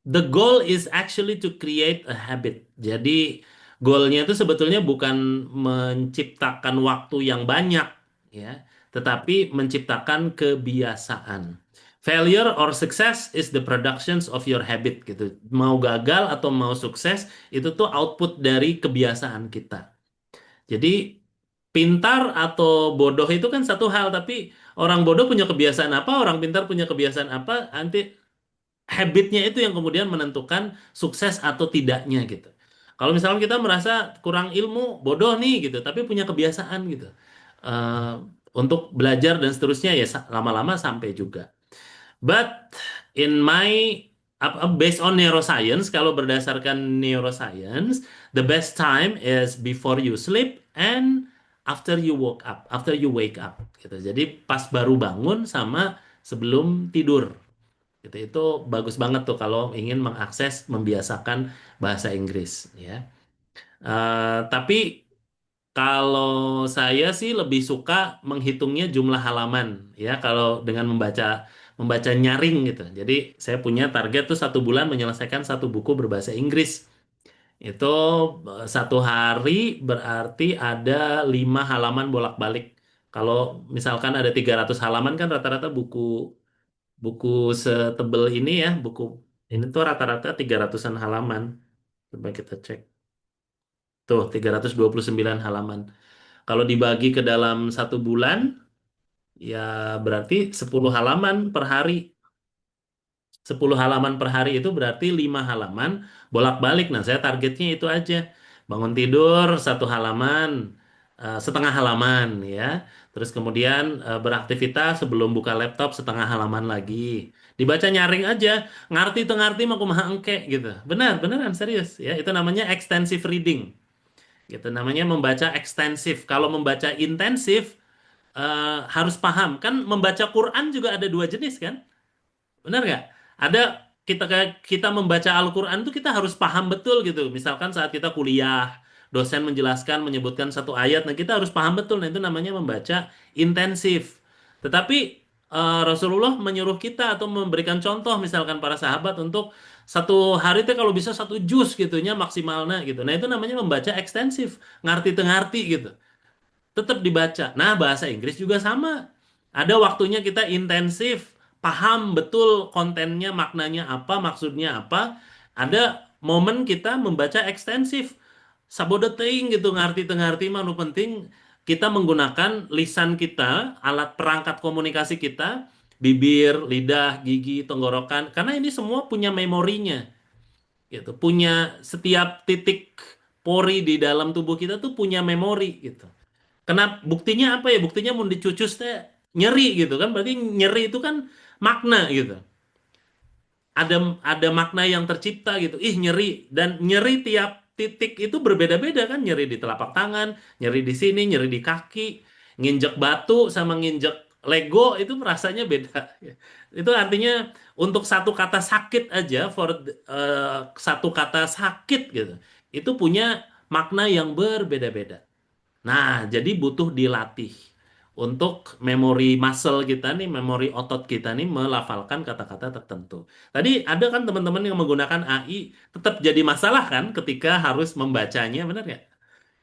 the goal is actually to create a habit. Jadi goalnya itu sebetulnya bukan menciptakan waktu yang banyak, ya, tetapi menciptakan kebiasaan. Failure or success is the productions of your habit gitu. Mau gagal atau mau sukses itu tuh output dari kebiasaan kita. Jadi pintar atau bodoh itu kan satu hal, tapi orang bodoh punya kebiasaan apa, orang pintar punya kebiasaan apa, nanti habitnya itu yang kemudian menentukan sukses atau tidaknya gitu. Kalau misalnya kita merasa kurang ilmu, bodoh nih gitu, tapi punya kebiasaan gitu eh, untuk belajar dan seterusnya ya lama-lama sampai juga. But in my based on neuroscience, kalau berdasarkan neuroscience, the best time is before you sleep and after you wake up gitu. Jadi pas baru bangun sama sebelum tidur. Gitu. Itu bagus banget tuh kalau ingin mengakses, membiasakan bahasa Inggris ya. Tapi kalau saya sih lebih suka menghitungnya jumlah halaman ya kalau dengan membaca membaca nyaring gitu. Jadi saya punya target tuh 1 bulan menyelesaikan 1 buku berbahasa Inggris. Itu 1 hari berarti ada 5 halaman bolak-balik. Kalau misalkan ada 300 halaman kan rata-rata buku buku setebel ini ya, buku ini tuh rata-rata 300-an halaman. Coba kita cek. Tuh, 329 halaman. Kalau dibagi ke dalam 1 bulan, ya berarti 10 halaman per hari. 10 halaman per hari itu berarti 5 halaman bolak-balik. Nah, saya targetnya itu aja. Bangun tidur 1 halaman, setengah halaman ya. Terus kemudian beraktivitas sebelum buka laptop setengah halaman lagi. Dibaca nyaring aja, ngerti tuh ngerti mau kumaha engke gitu. Benar, beneran serius ya. Itu namanya extensive reading. Gitu namanya membaca ekstensif. Kalau membaca intensif harus paham kan membaca Quran juga ada dua jenis kan? Benar nggak? Ada kita membaca Al-Quran tuh kita harus paham betul gitu. Misalkan saat kita kuliah, dosen menjelaskan, menyebutkan satu ayat, nah kita harus paham betul. Nah itu namanya membaca intensif. Tetapi Rasulullah menyuruh kita atau memberikan contoh, misalkan para sahabat untuk satu hari itu kalau bisa satu juz gitunya maksimalnya gitu. Nah itu namanya membaca ekstensif, ngerti-tengarti gitu tetap dibaca. Nah, bahasa Inggris juga sama. Ada waktunya kita intensif, paham betul kontennya, maknanya apa, maksudnya apa. Ada momen kita membaca ekstensif. Sabodeting gitu, ngerti-tengarti, manu penting kita menggunakan lisan kita, alat perangkat komunikasi kita, bibir, lidah, gigi, tenggorokan. Karena ini semua punya memorinya, gitu. Punya setiap titik pori di dalam tubuh kita tuh punya memori, gitu. Kenapa? Buktinya apa ya? Buktinya mau dicucus teh nyeri gitu kan? Berarti nyeri itu kan makna gitu. Ada makna yang tercipta gitu. Ih nyeri dan nyeri tiap titik itu berbeda-beda kan? Nyeri di telapak tangan, nyeri di sini, nyeri di kaki, nginjek batu sama nginjek Lego itu rasanya beda. Itu artinya untuk satu kata sakit aja, satu kata sakit gitu, itu punya makna yang berbeda-beda. Nah, jadi butuh dilatih untuk memori muscle kita nih, memori otot kita nih melafalkan kata-kata tertentu. Tadi ada kan teman-teman yang menggunakan AI tetap jadi masalah kan ketika harus membacanya, benar nggak?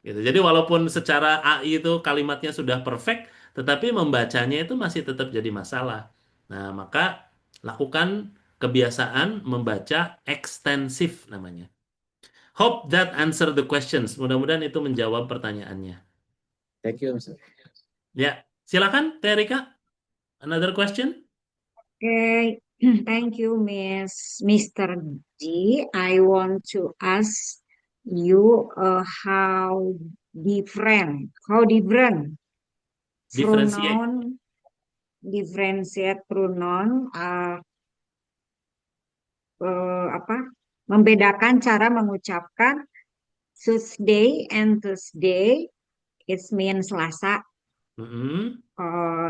Gitu. Jadi walaupun secara AI itu kalimatnya sudah perfect, tetapi membacanya itu masih tetap jadi masalah. Nah, maka lakukan kebiasaan membaca ekstensif namanya. Hope that answer the questions. Mudah-mudahan itu menjawab pertanyaannya. Thank you, Mr. Ya, silakan Teh Rika. Another question? Okay, thank you, Mr. G. I want to ask you how different Differentiate. pronoun, differentiate pronoun, apa, membedakan cara mengucapkan Tuesday and Thursday, it means Selasa, Mm-mm.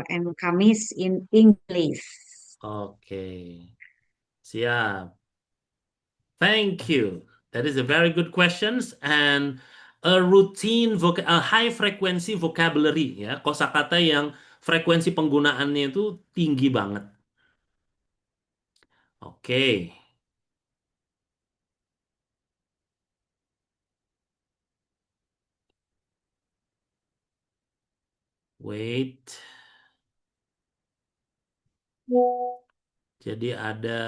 and Kamis in English. Oke, siap. Thank you. That is a very good questions and a high frequency vocabulary ya, kosakata yang frekuensi penggunaannya itu tinggi banget. Oke. Wait. Jadi ada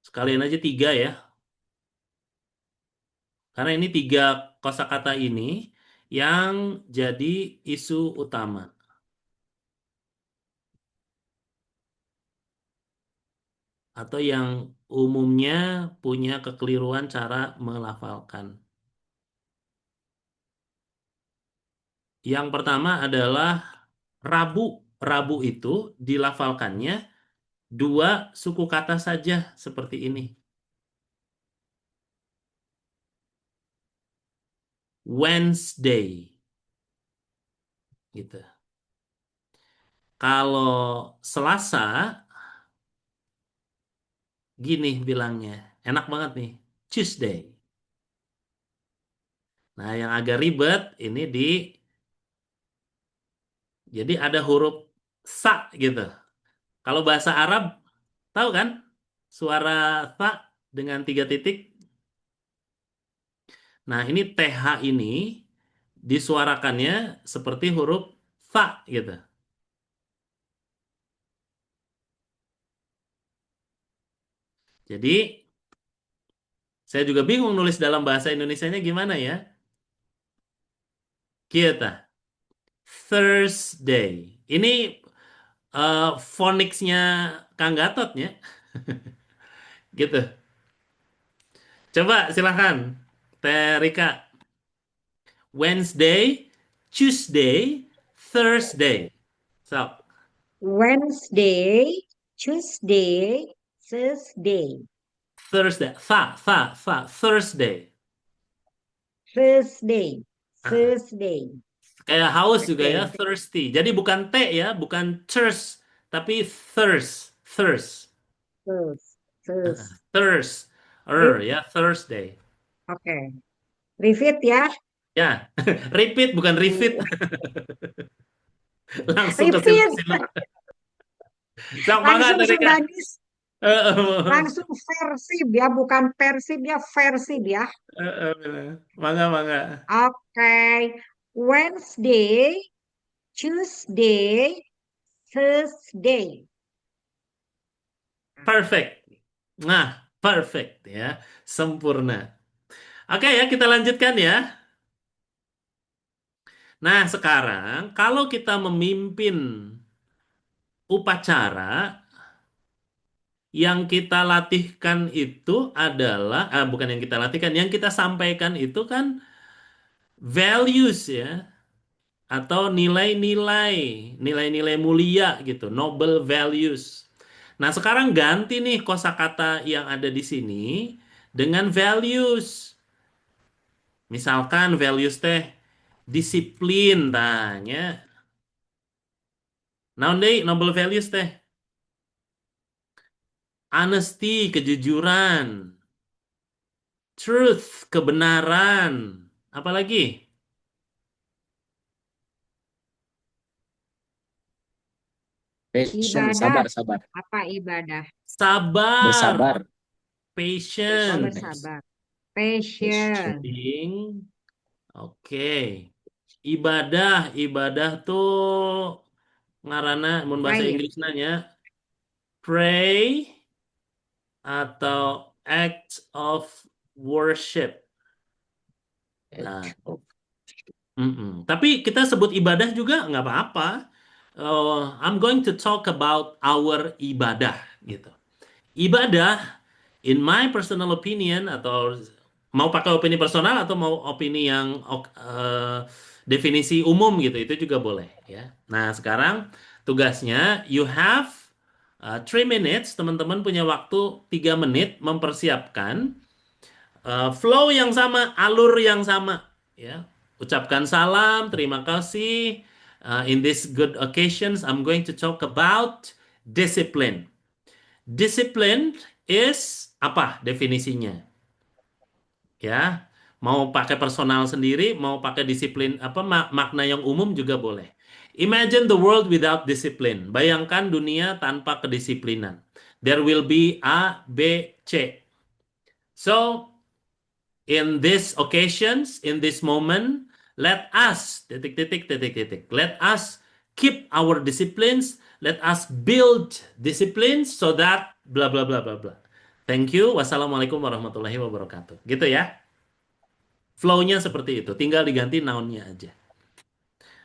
sekalian aja tiga ya. Karena ini tiga kosakata ini yang jadi isu utama. Atau yang umumnya punya kekeliruan cara melafalkan. Yang pertama adalah Rabu. Rabu itu dilafalkannya dua suku kata saja seperti ini. Wednesday. Gitu. Kalau Selasa, gini bilangnya. Enak banget nih. Tuesday. Nah, yang agak ribet ini jadi ada huruf sa gitu. Kalau bahasa Arab, tahu kan? Suara sa dengan tiga titik. Nah, ini TH ini disuarakannya seperti huruf fa gitu. Jadi, saya juga bingung nulis dalam bahasa Indonesianya gimana ya. Kita. Thursday. Ini phonics-nya Kang Gatot ya. Gitu. Coba silahkan. Teh Rika. Wednesday, Tuesday, Thursday. So, Wednesday, Tuesday, Thursday, Thursday. Thursday. Thursday, Ah, Thursday. kayak haus juga ya, Oke. thirsty. Jadi bukan T ya, bukan thirst, tapi thirst. Thurs, thurs. Thirst. Re- Ya, Thursday. Oke. Repeat ya. Ya, repeat bukan refit. Langsung ke Repeat. silang. Sok mangga Langsung dari Kak. Sundanis. Langsung versib ya, bukan persib ya, versib ya. Mangga. Oke. Wednesday, Tuesday, Thursday. Perfect. Nah, perfect ya. Sempurna. Oke ya, kita lanjutkan ya. Nah, sekarang kalau kita memimpin upacara, yang kita latihkan itu adalah, bukan yang kita latihkan, yang kita sampaikan itu kan values ya, atau nilai-nilai mulia gitu, noble values. Nah, sekarang ganti nih kosakata yang ada di sini dengan values. Misalkan values teh disiplin tanya. Naon deui noble values teh? Honesty, kejujuran. Truth, kebenaran. Apalagi? Passion, Ibadah. sabar. Apa ibadah? Sabar, Bersabar. Oh, patience, bersabar. Patient. being. Oke. Ibadah tuh ngarana mun bahasa Prayer. Inggris nanya pray atau act of worship. Nah, tapi kita sebut ibadah juga nggak apa-apa. I'm going to talk about our ibadah gitu. Ibadah, in my personal opinion atau mau pakai opini personal atau mau opini yang definisi umum gitu, itu juga boleh ya. Nah, sekarang tugasnya you have 3 minutes, teman-teman punya waktu 3 menit mempersiapkan flow yang sama, alur yang sama ya. Ucapkan salam, terima kasih. In this good occasions, I'm going to talk about discipline. Discipline is apa definisinya? Ya, mau pakai personal sendiri, mau pakai disiplin apa makna yang umum juga boleh. Imagine the world without discipline. Bayangkan dunia tanpa kedisiplinan. There will be A, B, C. So, in these occasions, in this moment, let us titik. Let us keep our disciplines. Let us build disciplines so that bla bla bla bla bla. Thank you. Wassalamualaikum warahmatullahi wabarakatuh. Gitu ya. Flow-nya seperti itu. Tinggal diganti noun-nya aja.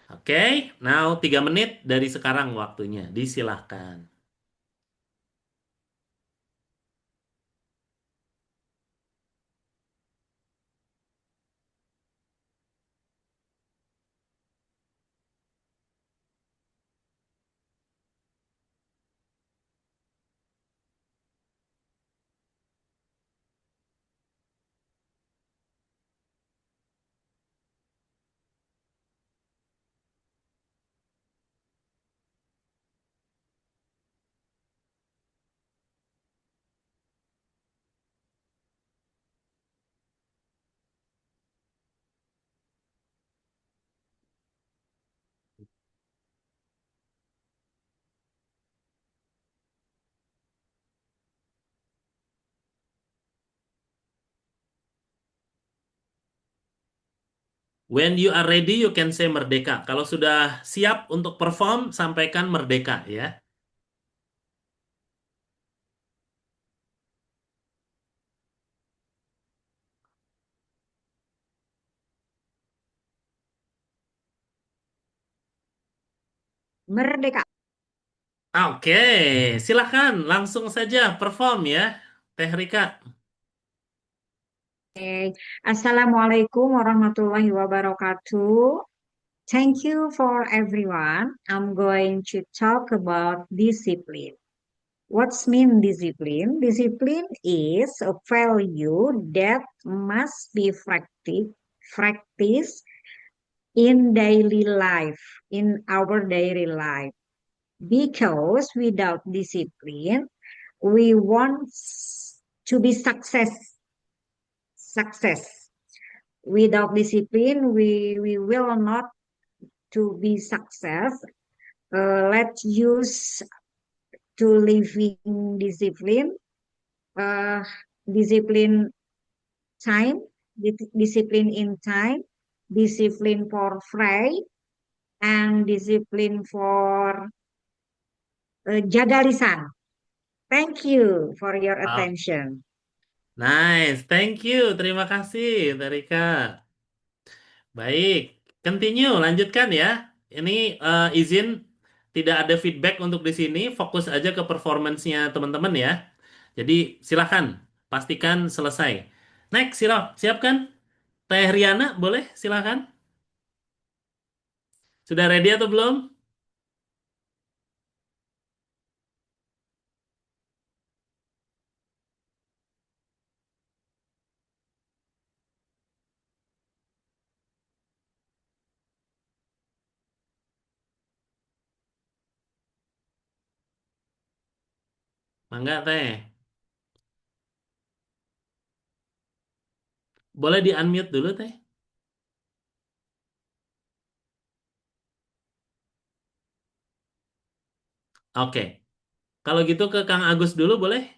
Oke. Now 3 menit dari sekarang waktunya. Disilahkan. When you are ready, you can say merdeka. Kalau sudah siap untuk perform, sampaikan merdeka ya. Merdeka. Oke, silahkan langsung saja perform ya, Teh Rika. Okay. Assalamualaikum warahmatullahi wabarakatuh. Thank you for everyone. I'm going to talk about discipline. What's mean discipline? Discipline is a value that must be practiced in daily life, in our daily life. Because without discipline, we want to be success. Without discipline, we will not to be success. Let's use to living discipline, uh, discipline time, discipline in time, discipline for free, and discipline for jaga lisan. Thank you for your Oh, attention. nice. Thank you. Terima kasih, Terika. Baik, continue, lanjutkan ya. Ini izin tidak ada feedback untuk di sini, fokus aja ke performance-nya teman-teman ya. Jadi silakan, pastikan selesai. Next, siapkan. Teh Riana, boleh silakan. Sudah ready atau belum? Mangga Teh. Boleh di-unmute dulu Teh. Oke. Kalau gitu ke Kang Agus dulu boleh?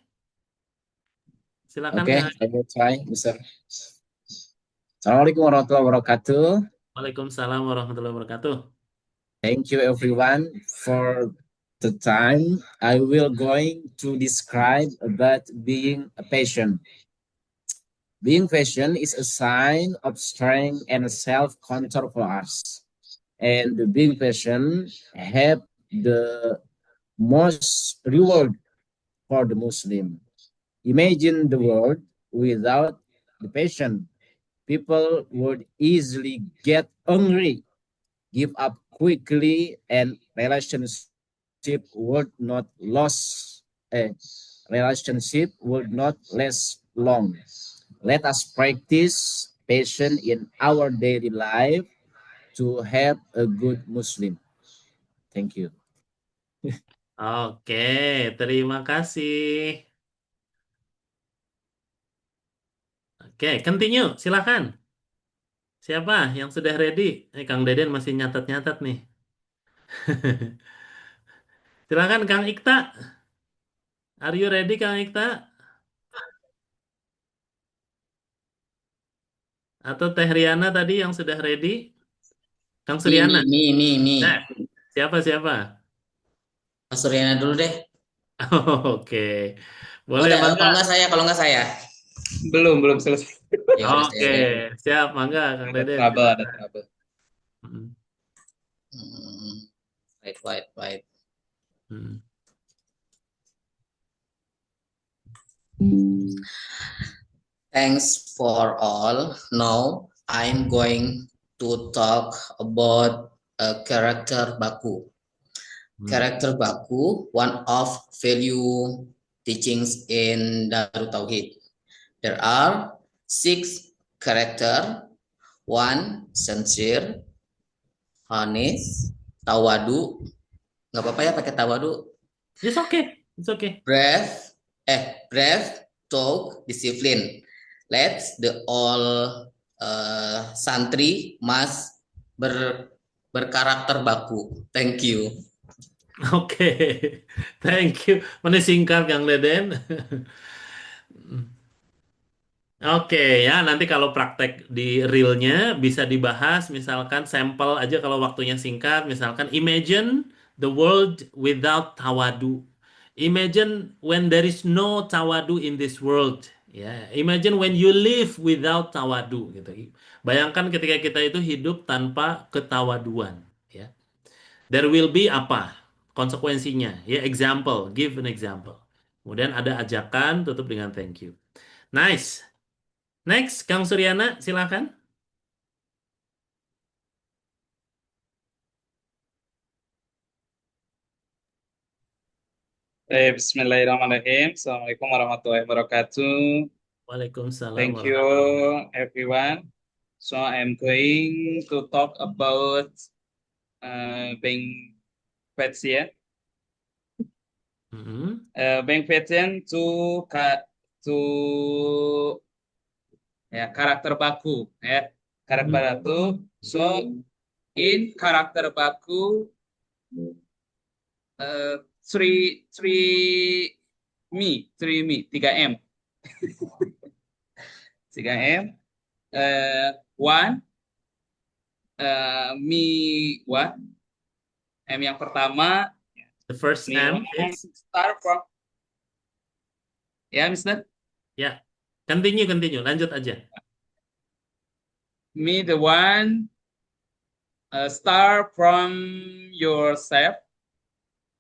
Silakan Okay, Kang. I will try, Mr. Assalamualaikum warahmatullahi wabarakatuh. Waalaikumsalam warahmatullahi wabarakatuh. Thank you everyone for the time. I will going to describe about being a patient. Being patient is a sign of strength and self-control for us. And being patient have the most reward for the Muslim. Imagine the world without the patient. People would easily get angry, give up quickly, and would not last. Relationship would not last long. Let us practice patience in our daily life to have a good Muslim. Thank you. Oke, terima kasih. Oke, continue, silakan. Siapa yang sudah ready? Kang Deden masih nyatat-nyatat nih. Silakan Kang Ikta. Are you ready Kang Ikta? Atau Teh Riana tadi yang sudah ready? Kang Suryana. Me. Nah, siapa? Mas Suryana dulu deh. Oke. Boleh, Mangga. Kalau nggak saya. Belum selesai. Ya udah saya Oke, deh. siap, Mangga, Kang Deden. Ada trouble. Hmm. Hmm, Wait. Hmm. Thanks for all. Now I'm going to talk about a character baku. Character baku, one of value teachings in Darut Tauhid. There are 6 character. 1, sincere, honest, tawadu. Nggak apa-apa ya pakai tawadu. It's okay. Brave, talk, discipline. Let's the all santri must berkarakter baku. Thank you. Oke, thank you. Mana singkat Kang Deden? Oke ya, nanti kalau praktek di realnya bisa dibahas, misalkan sampel aja kalau waktunya singkat, misalkan imagine the world without tawadu. Imagine when there is no tawadu in this world. Ya, imagine when you live without tawadu gitu. Bayangkan ketika kita itu hidup tanpa ketawaduan, ya. There will be apa? Konsekuensinya, ya example, give an example. Kemudian ada ajakan, tutup dengan thank you. Nice. Next, Kang Suryana, silakan. Bismillahirrahmanirrahim. Assalamualaikum warahmatullahi wabarakatuh. Waalaikumsalam Thank you, warahmatullahi. everyone. So I'm going to talk about being patient. Mm-mm. Being patient to ya karakter baku ya karakter baku. So in karakter baku uh, three me 3M 3M one me what M yang pertama The first me M one is start from ya Mister ya. Continue, lanjut aja. me the one start from yourself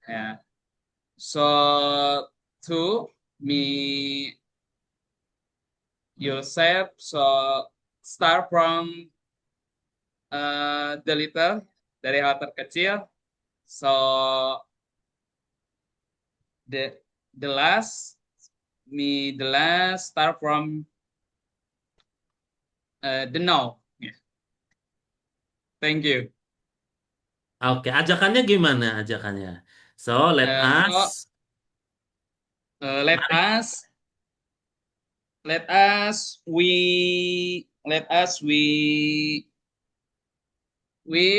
ya so two me yourself so start from the little dari hal terkecil so the the last start from the now. Yeah. Thank you. Oke, ajakannya gimana ajakannya? So, let us. So let us let us we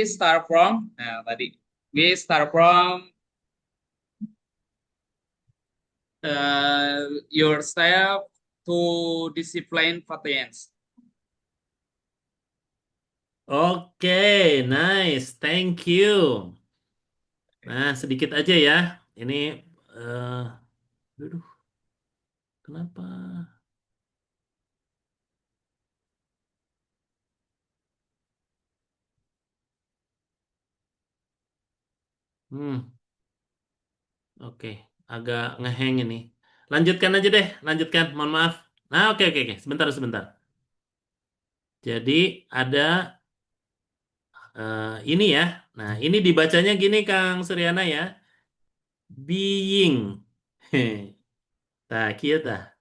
start from tadi we start from yourself to discipline patience. Oke, nice, thank you. Nah, sedikit aja ya. Ini, aduh, kenapa? Hmm, oke, agak ngeheng ini. Lanjutkan aja deh, lanjutkan. Mohon maaf. Nah, oke. Sebentar. Jadi ada ini ya. Nah, ini dibacanya gini, Kang Suryana ya. Being. Tah, kia tah.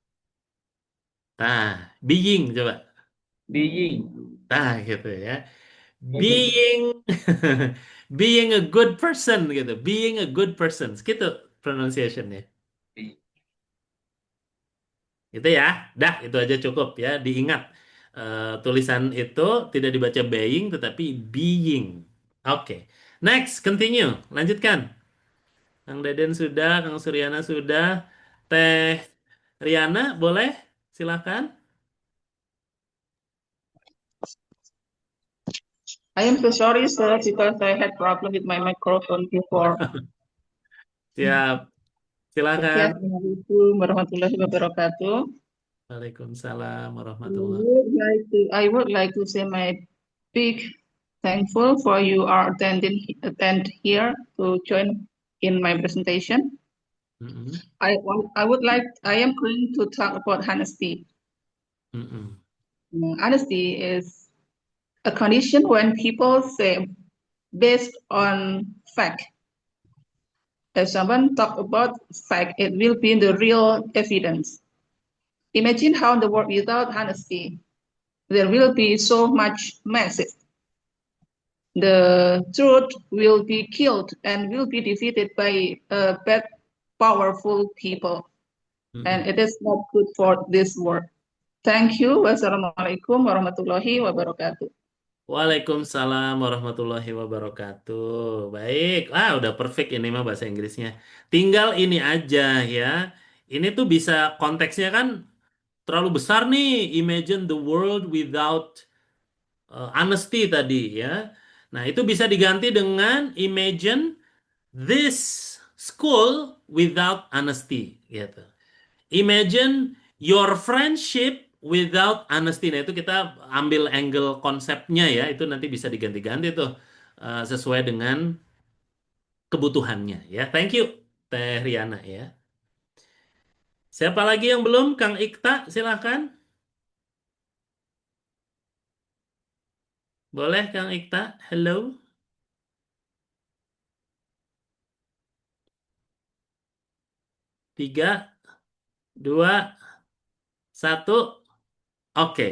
Tah, being coba. Being. Tah, gitu ya. Being being a good person gitu. Being a good person. Gitu pronunciationnya. Gitu ya. Dah, itu aja cukup ya. Diingat. Tulisan itu tidak dibaca being tetapi being. Oke. Next, continue. Lanjutkan. Kang Deden sudah, Kang Suryana sudah. Teh Riana boleh? Silakan. I am so sorry, sir, because I had problem with my microphone before. Siap. Oke, Silakan. Assalamualaikum warahmatullahi wabarakatuh. Waalaikumsalam warahmatullahi. I would like to say my big thankful for you are attend here to join in my presentation. Mm-mm. I am going to talk about honesty. Mm-mm. Honesty is a condition when people say based on fact. If someone talk about fact, it will be the real evidence. Imagine how the world without honesty, there will be so much mess. The truth will be killed and will be defeated by bad, powerful people. And Mm-mm. it is not good for this world. Thank you. Wassalamualaikum warahmatullahi wabarakatuh. Waalaikumsalam warahmatullahi wabarakatuh. Baik, udah perfect ini mah bahasa Inggrisnya. Tinggal ini aja ya. Ini tuh bisa konteksnya kan terlalu besar nih. Imagine the world without honesty tadi ya. Nah, itu bisa diganti dengan imagine this school without honesty gitu. Imagine your friendship without honesty. Nah, itu kita ambil angle konsepnya ya. Itu nanti bisa diganti-ganti tuh sesuai dengan kebutuhannya ya. Thank you, Teh Riana ya. Siapa lagi yang belum? Kang Ikta, silahkan. Boleh, Kang Ikta? Hello. 3, 2, 1. Oke.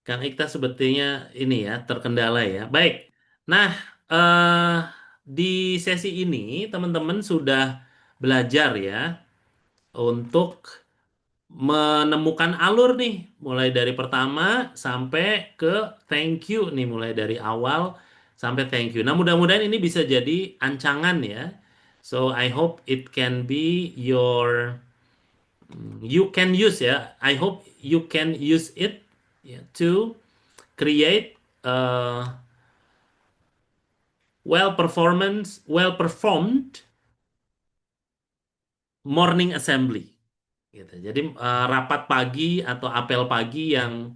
Kang Ikta sepertinya ini ya terkendala ya. Baik. Nah, di sesi ini teman-teman sudah belajar ya untuk menemukan alur nih, mulai dari pertama sampai ke thank you nih, mulai dari awal sampai thank you. Nah, mudah-mudahan ini bisa jadi ancangan ya. So I hope it can be your you can use ya. I hope you can use it ya, to create well performed morning assembly gitu. Jadi rapat pagi atau apel pagi yang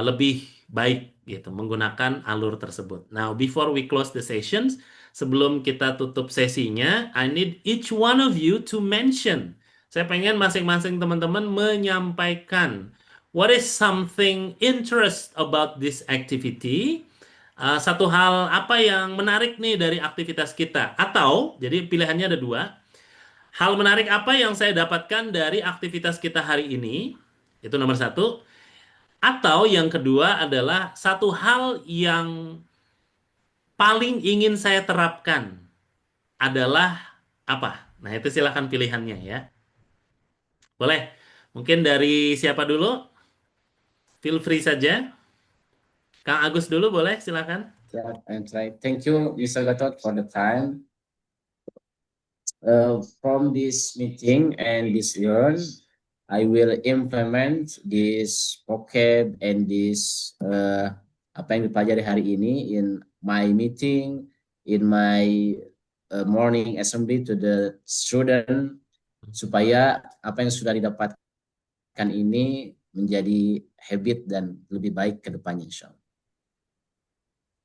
lebih baik gitu menggunakan alur tersebut. Now, before we close the sessions, sebelum kita tutup sesinya, I need each one of you to mention. Saya pengen masing-masing teman-teman menyampaikan what is something interest about this activity. Satu hal apa yang menarik nih dari aktivitas kita, atau jadi pilihannya ada dua. Hal menarik apa yang saya dapatkan dari aktivitas kita hari ini? Itu nomor satu. Atau yang kedua adalah satu hal yang paling ingin saya terapkan adalah apa? Nah, itu silahkan pilihannya ya. Boleh. Mungkin dari siapa dulu? Feel free saja. Kang Agus dulu boleh, silakan. Yeah, and thank you, Mr. Gatot, for the time. From this meeting and this learn, I will implement this vocab and this apa yang dipelajari hari ini in my meeting, in my morning assembly to the student, supaya apa yang sudah didapatkan ini menjadi habit dan lebih baik ke depannya, insya Allah.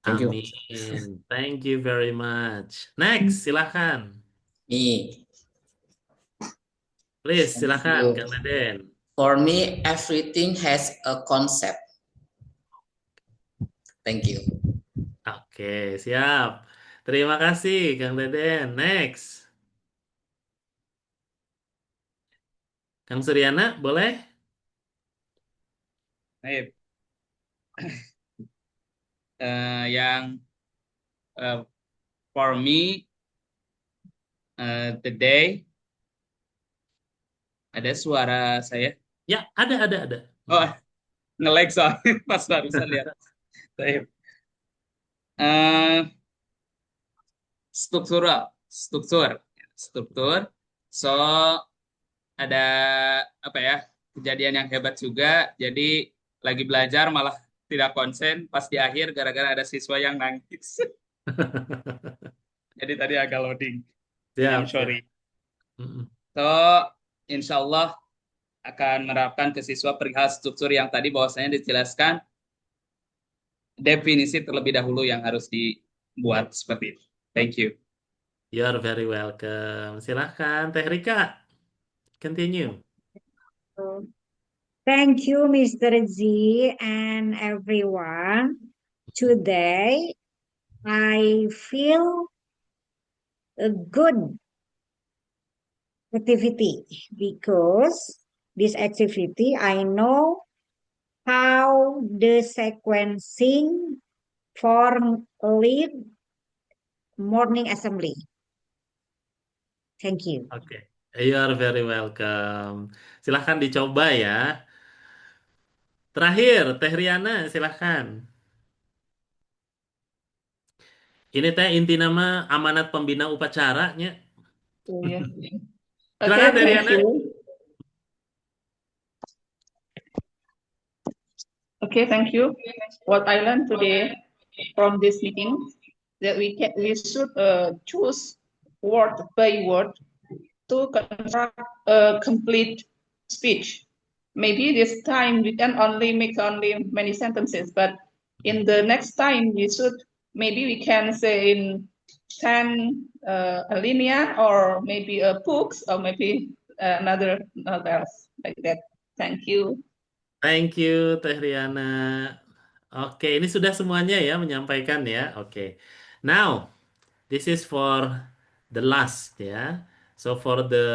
Thank you. Amin. Thank you very much. Next, silakan. Me. Please, Thank silakan, you. Kang Deden. For me, everything has a concept. Thank you. Oke, siap. Terima kasih, Kang Deden. Next. Kang Suryana, boleh? Baik. Yang for me today ada suara saya. Ya, ada. Oh, nge-lag soalnya pas barusan lihat. Baik. Struktur. So ada apa ya, kejadian yang hebat juga. Jadi lagi belajar malah tidak konsen pas di akhir gara-gara ada siswa yang nangis. Jadi tadi agak loading. I'm Siap, sorry. Mm-mm. So insya Allah akan menerapkan ke siswa perihal struktur yang tadi bahwasanya dijelaskan definisi terlebih dahulu yang harus dibuat seperti itu. Thank you. You're very welcome. Silahkan, Teh Rika. Continue. Thank you, Mr. Z and everyone. Today, I feel a good activity because this activity I know how the sequencing for lead morning assembly. Thank you. Oke. You're very welcome. Silahkan dicoba ya. Terakhir, Teh Riana, silahkan. Ini teh inti nama amanat pembina upacaranya. Yeah. Silakan, Okay, Teh thank Riana. you. Okay, thank you. What I learned today from this meeting that we should choose word by word to construct a complete speech. Maybe this time we can only make only many sentences, but in the next time maybe we can say in 10 alinea or maybe a books or maybe another novels like that. Thank you. Thank you, Teh Riana. Oke, ini sudah semuanya ya menyampaikan ya. Oke. Now, this is for the last ya. So for the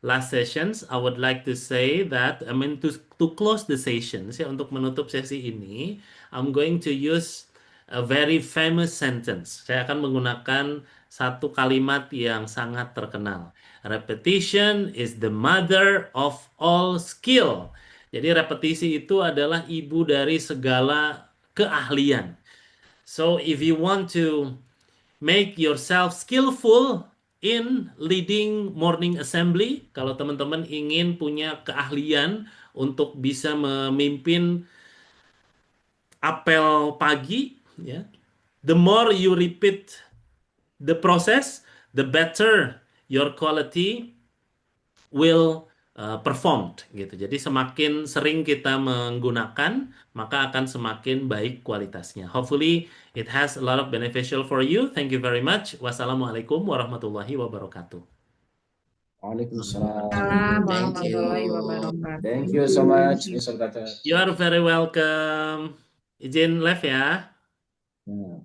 last sessions, I would like to say that, I mean, to close the sessions, ya, untuk menutup sesi ini, I'm going to use a very famous sentence. Saya akan menggunakan satu kalimat yang sangat terkenal. Repetition is the mother of all skill. Jadi repetisi itu adalah ibu dari segala keahlian. So if you want to make yourself skillful in leading morning assembly, kalau teman-teman ingin punya keahlian untuk bisa memimpin apel pagi, ya, the more you repeat the process, the better your quality will performed gitu. Jadi semakin sering kita menggunakan, maka akan semakin baik kualitasnya. Hopefully it has a lot of beneficial for you. Thank you very much. Wassalamualaikum warahmatullahi wabarakatuh. Waalaikumsalam. Salam Thank you. warahmatullahi wabarakatuh. Thank you so much, Mr. Gatot. You are very welcome. Izin live ya. Ya.